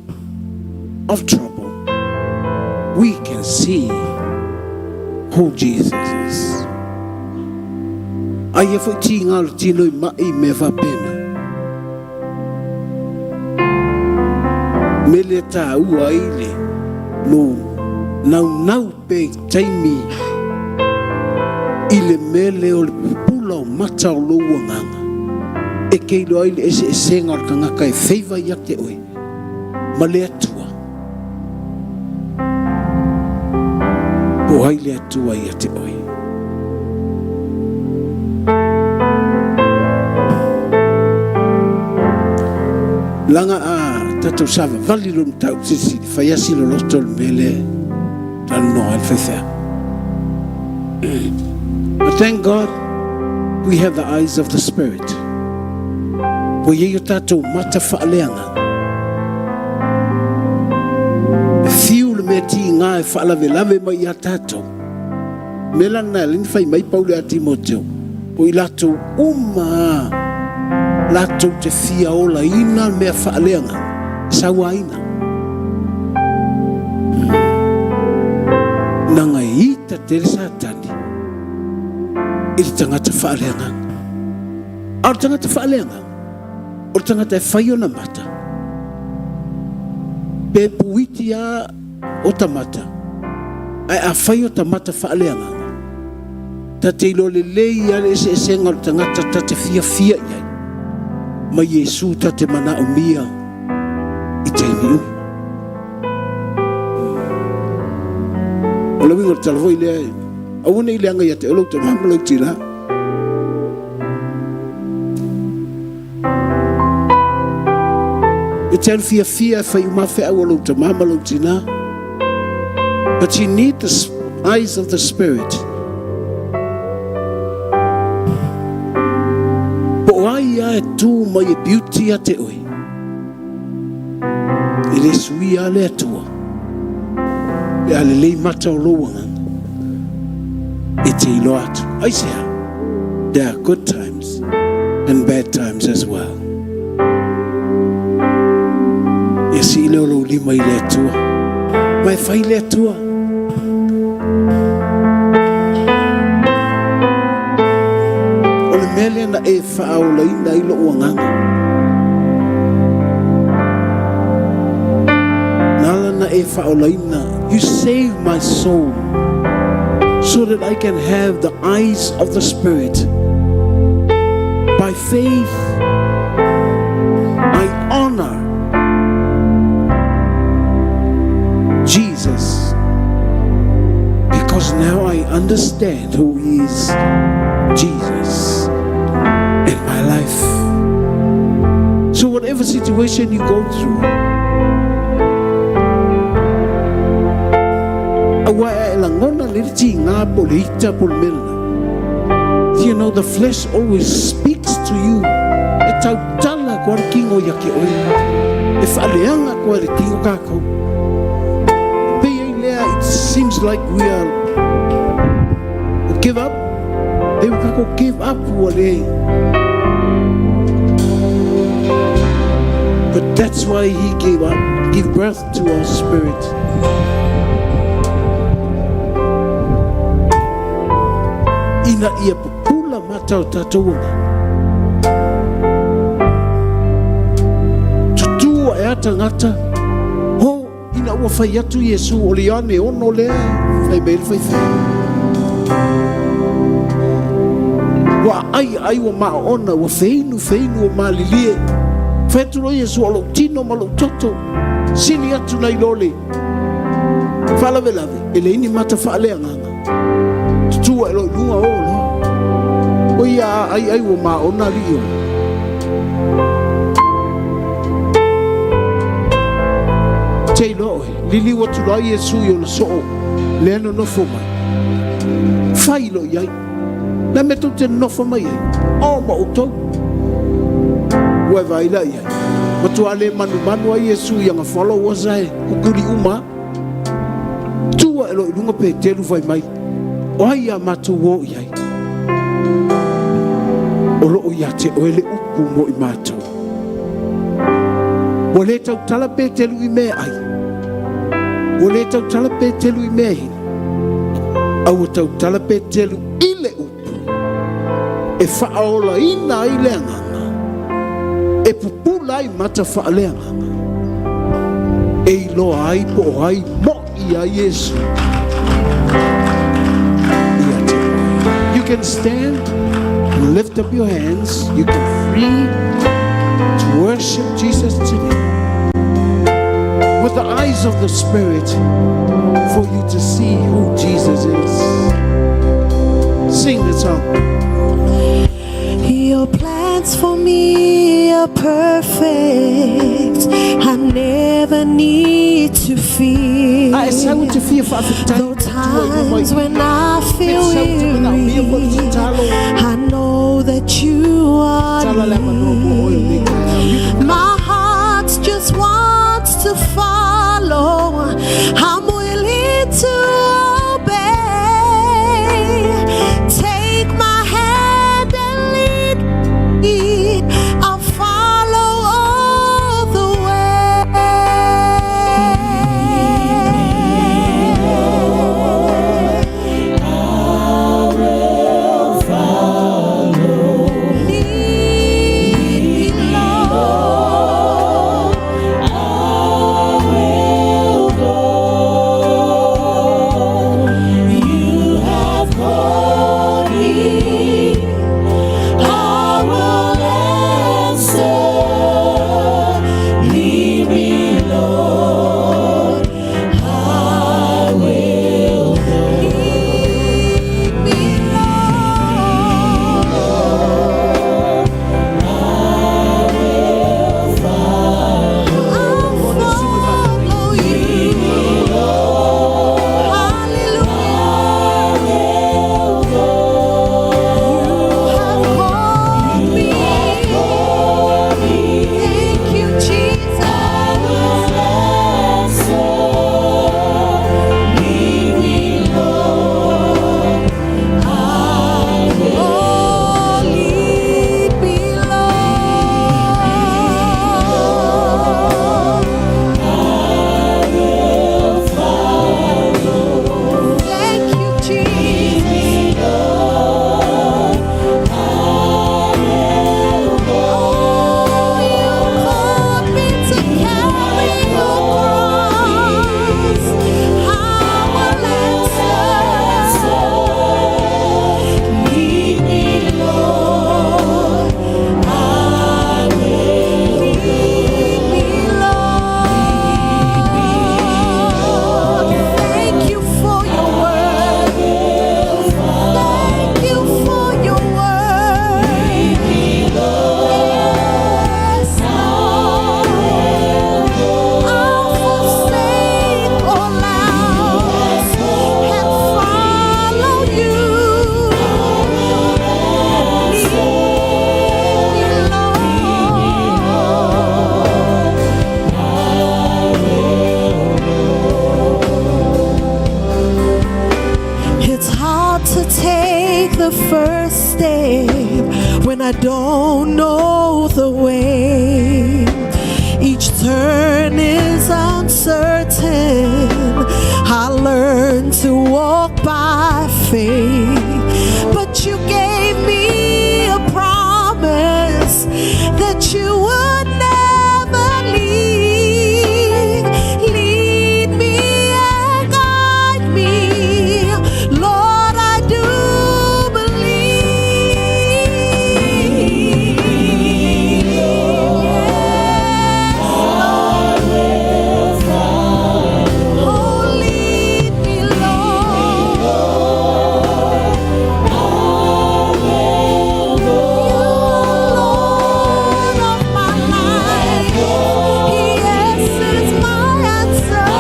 of trouble. We can see who Jesus is. Ai fo tinga tino mai me va pena. Mele ta ua ile no nau pe taimi ile mele o le pula o mata o lo uanganga e keilo ile ese senga o kangaka e feiva ia te oi ma le atua o haile atua ia te oi. Langa a tatou sava vali lo tau sisi fai asi lo loto le mele tan no al fefea. But thank God we have the eyes of the Spirit. Po ye tatou mata faaleanga. Fiu le meti nga e faalave lave mai a tatou. Mela na lin fai mai Paulo a Timoteo. Po ilato uma lato te fia ola ina mea faaleanga sawa ina nanga ita te satani i tangata faaleanga ar tangata faaleanga o tangata e whai ona mata pe puiti a o tamata ai a whai o tamata faaleanga ta te ilo le lei ale se senga o tangata ta te fia iai ma Yesu ta te mana o mia i te iniu. O le wingo talvo i lea a wana i leanga ia te olo te mamalau tira E te fia whai umafe au alo te mama lo tina. But you need the eyes of the Spirit. Po ai e tu mai e beauty a te oi. E le sui a le atua. E ale lei mata o loanga. E te ilo atu. Aisea, there are good times and bad times as well. E si leo lo lima i le atua. Mai fai le atua. O le mele na e whaau ina i lo uanganga. Nala na e whaau ina. You save my soul so that I can have the eyes of the Spirit. By faith, I honor Jesus, because now I understand who is Jesus in my life. So whatever situation you go through, you know, the flesh always speaks to you. It seems like we are give up. They will give up one day. But that's why he gave up, give birth to our spirit. Ina ia pupula mata o tataunga. Tutua e ata ngata. Ho, ina ua whai atu Yesu o le ane ono lea. Whai mele whai whai. Wa ai wa maa ona, wa feinu o maa lilie. Whaituro Yesu o lo tino ma lo toto. Sini atu nai lole. Whalawe lawe, ele ini mata whaalea nganga. Tutua e lo lunga o lo. O ia ai wa maa ona li o. Tei loe, lili watu la Yesu yo lo soo. Leano no fo mai. Whai lo iai. Na me te nofo mai ai. O ma utou. Ue vai la iai. Matu ale manu a Yesu yang followers ai. Kukuri uma. Tua elo ilunga pe telu vai mai. O ai a matu wo iai. O lo ia te oele upu mo i matu. O le tau tala pe telu i me ai. O le tau tala pe telu i me ai. Au tau tala pe telu ile upu. E whaola ina i le anganga. E pupula i mata whaale anganga. E iloa ai po ai mo i a Yesu. You can stand and lift up your hands. You can free to worship Jesus today. With the eyes of the Spirit for you to see who Jesus is. Sing the song. Your plans for me are perfect. I never need to fear. Though times when I feel weary, I know that you are near. My heart just wants to follow. I'm willing to obey. Take my hand and lead me. I'll follow all the way. I will follow. Lead me, I don't know the way. Each turn is uncertain. I learned to walk by faith, but you gave me a promise that you would never leave. Lead me and guide me, Lord, I do believe. Yes, Lord, will follow. Oh, lead me, Lord. I will go. You, Lord of my life. Yes, it's my answer.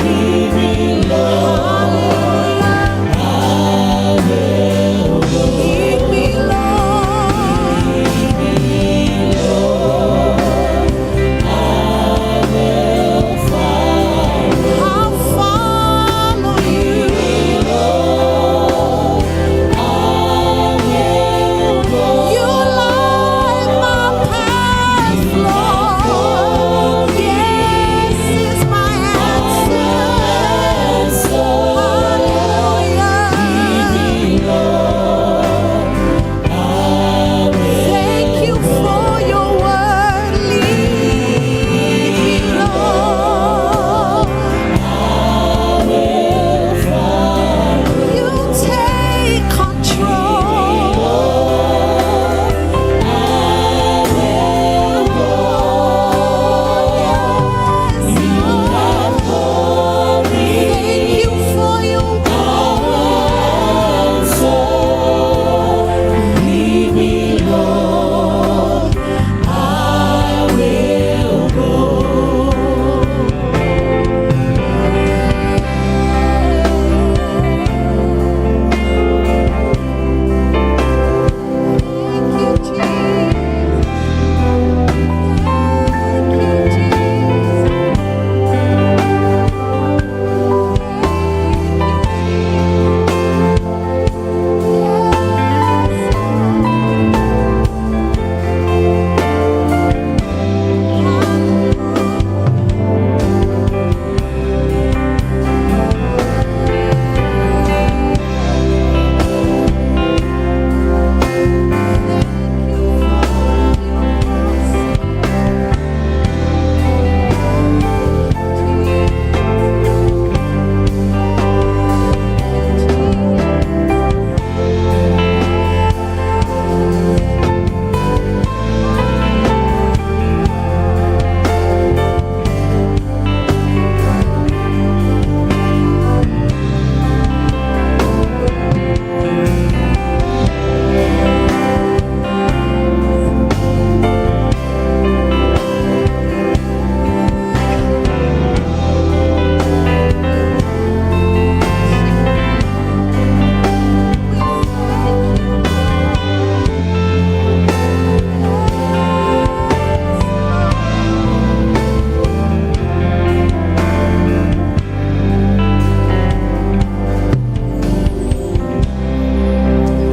Lead me, Lord. Lead me, I'll follow you. You light my path, Lord. Yes, is my answer. Hallelujah. Thank you for your word. Lead me, Lord. You take control. Thank you for your word. Lead me, Lord. I will go. Thank you, Jesus. Thank you,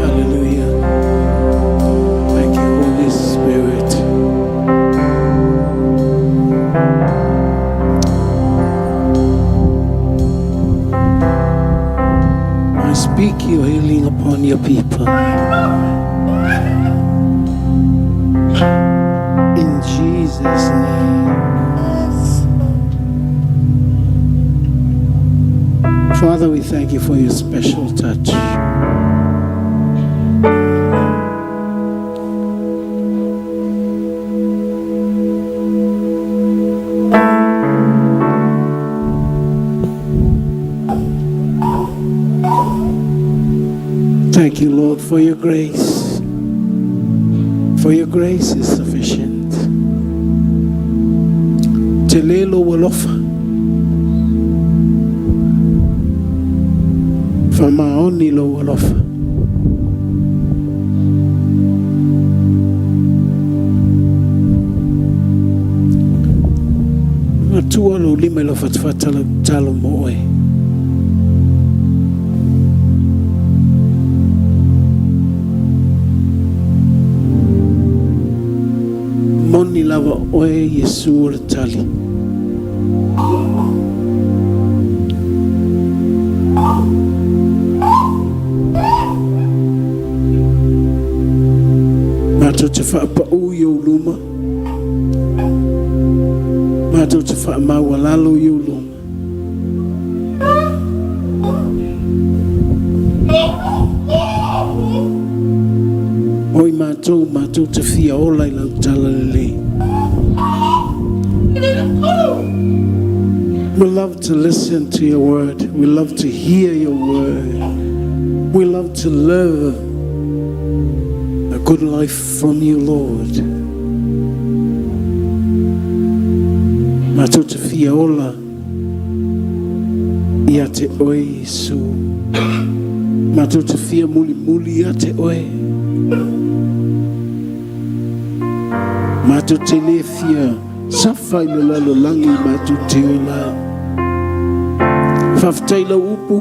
Hallelujah. Thank you, Holy Spirit. I speak your healing upon your people. In Jesus' name. Father, we thank you for your special touch. Thank you, Lord, for your grace. For your grace is sufficient. Telelo walofa. Famaoni lo walofa. Matua lo lima lo fatfatala talo moe. Moni lava oe Yesu o le tali. Mātou te whaapau i o luma. Mātou te whaamawalalo i o luma. Oi mātou te fia ola i lau tala lele. We love to listen to your word. We love to hear your word. We love to live a good life from you, Lord. Mātou te fia ola i a te oe Yesu. Mātou te fia muli muli a te oe. Mātou te le fia sawhai le lalo langi mātou te ola. Whawhtai lau upu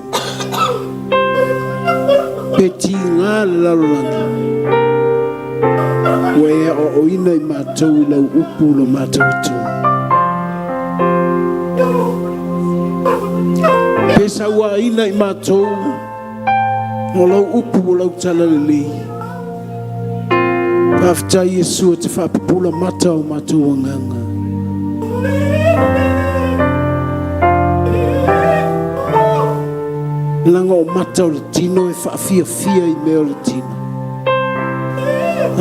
peti ngā le lalo langi. Wea o oina i mātou lau upu lo mātou tu. Pesa ua ina i mātou o lau upu o lau tala lele. Pafta Yesu te whapapula mata o mātou anganga. Langa o mata o le tino e whaafia fia i mea o le tino.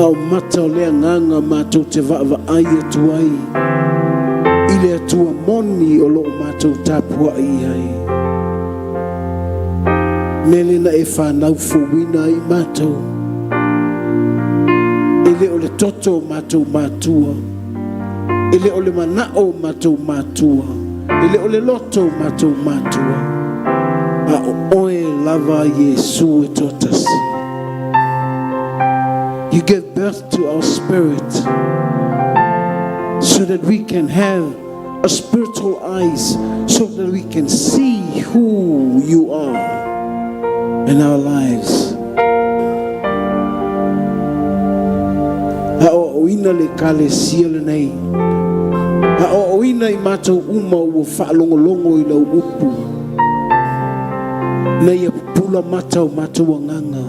Au mata o le anganga mātou te whaava ai atu ai. I le atua moni o loo mātou tāpua i ai. Melena e whanau fuwina i mātou. Ele o le toto mātou mātua. Ele o le manao mātou mātua. Ele o le loto mātou mātua. A oe lava Yesu e totasi. You give birth to our spirit so that we can have a spiritual eyes, so that we can see who you are in our lives. A oina le kale siele nei. A oina I mātou uma ua whaalongolongo I lau upu. Nei a pula mata o mātou anganga.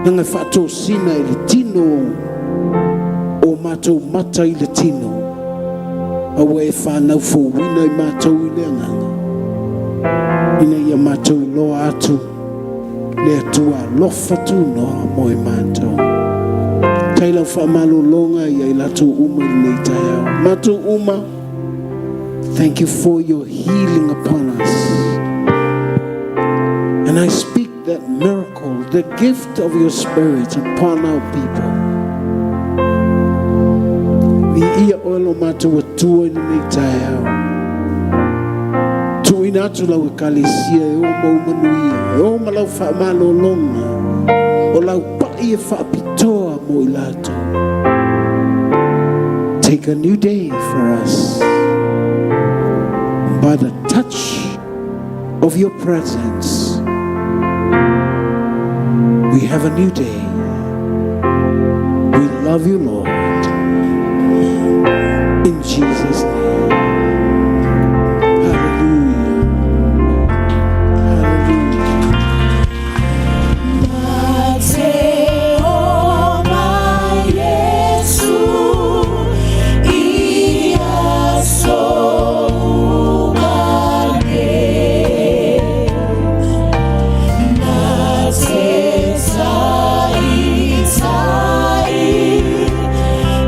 Nanga whaatou sina I le tino o mātou mata I le tino. A we whanau fōwina I mātou I le anganga. Ina ia mātou I loa atu. Le atua lofa tu noa mo I mātou. Kaila whaamalo longa I lato uma I nei tae. Mātou uma, thank you for your healing upon us. And I speak that miracle, the gift of your spirit upon our people. I ia oelo mātou atua I nei tae. Tu ina atu lau e kalesia e o maumanuia, e o malau whaamalo longa, o lau pai e whaapitoa mo I lato. Take a new day for us. By the touch of your presence, we have a new day. We love you, Lord. In Jesus' name. Hallelujah. Hallelujah. Mateo ma Yesu ia so mane. Mate sai sai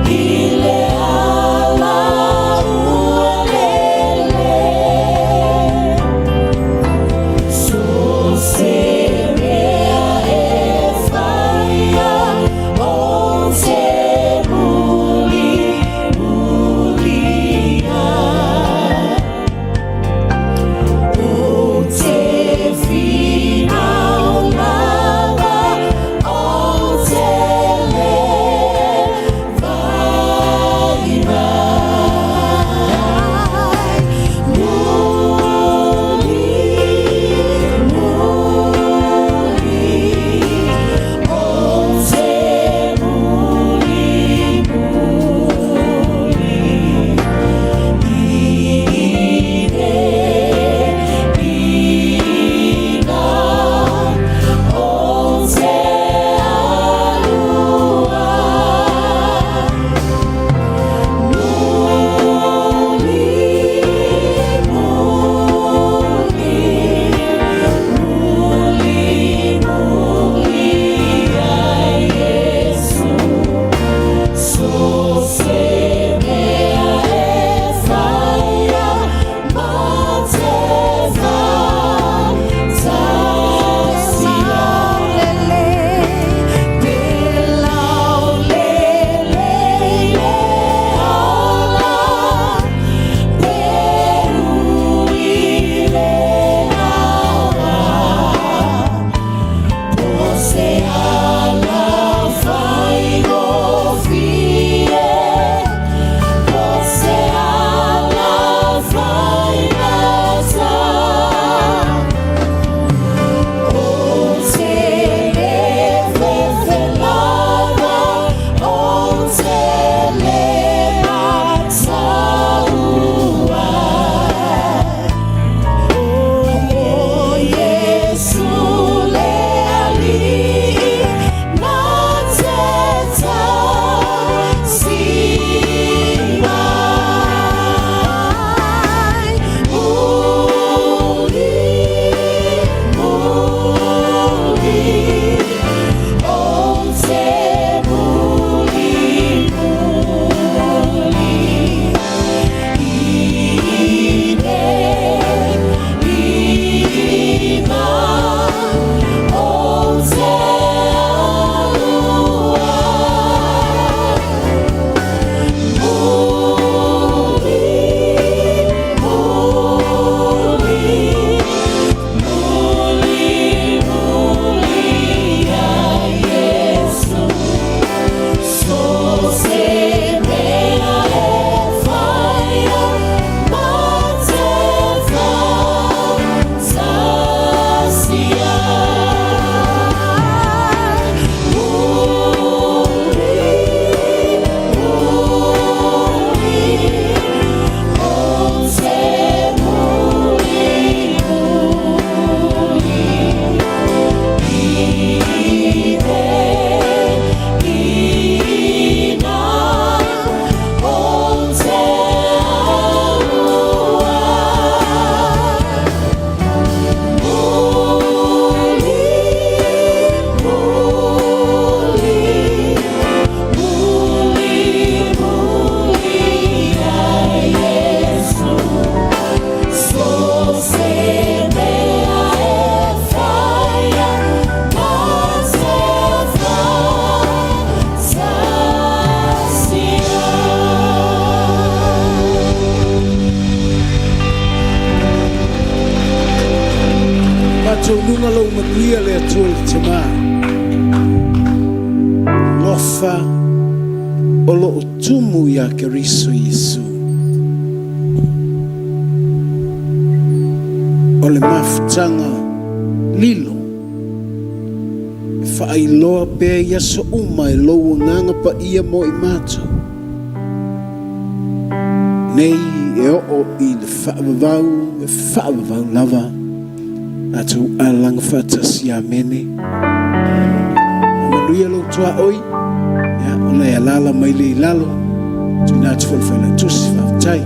ile ala fa o lo tumu ya Keriso Yesu. O le mafutanga lilo whaailoa pēr ia so uma e loa nganga pa ia mo I mātou. Nei e o I le whaavavau lava atu alang whaatasi a mene. Manuia lo tua oi, ya o le alala mai le lalo, tu nā tu whalawhaila tusi whaatai.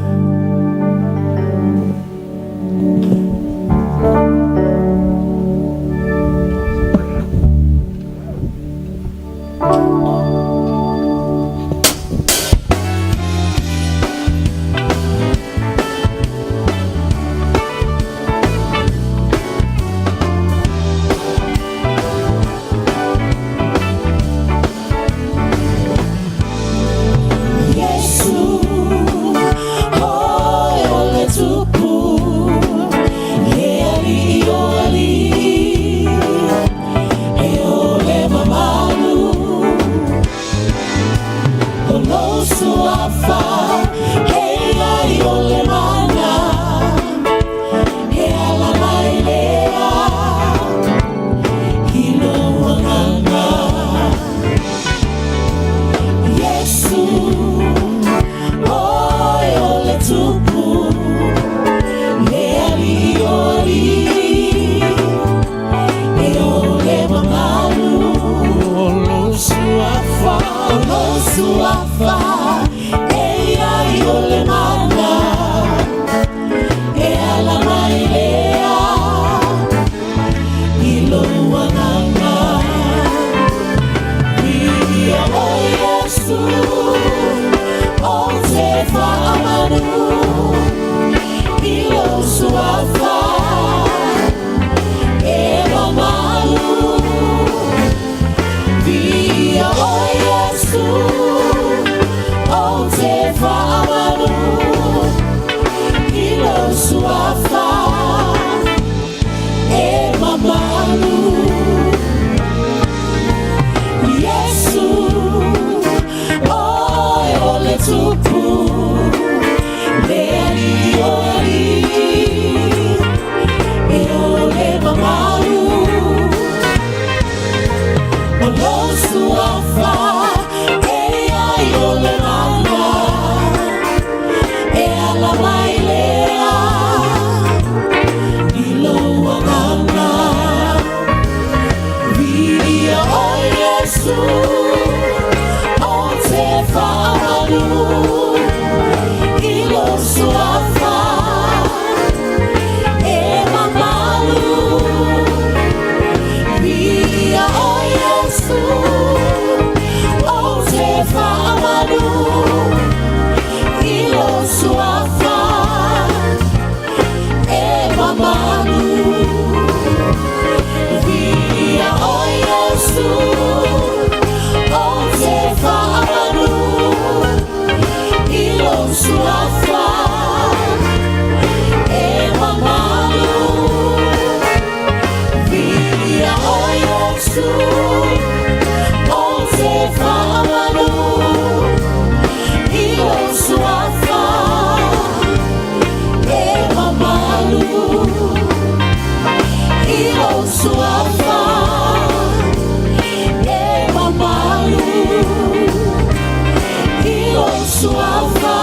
Suava,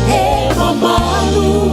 Eva Malu.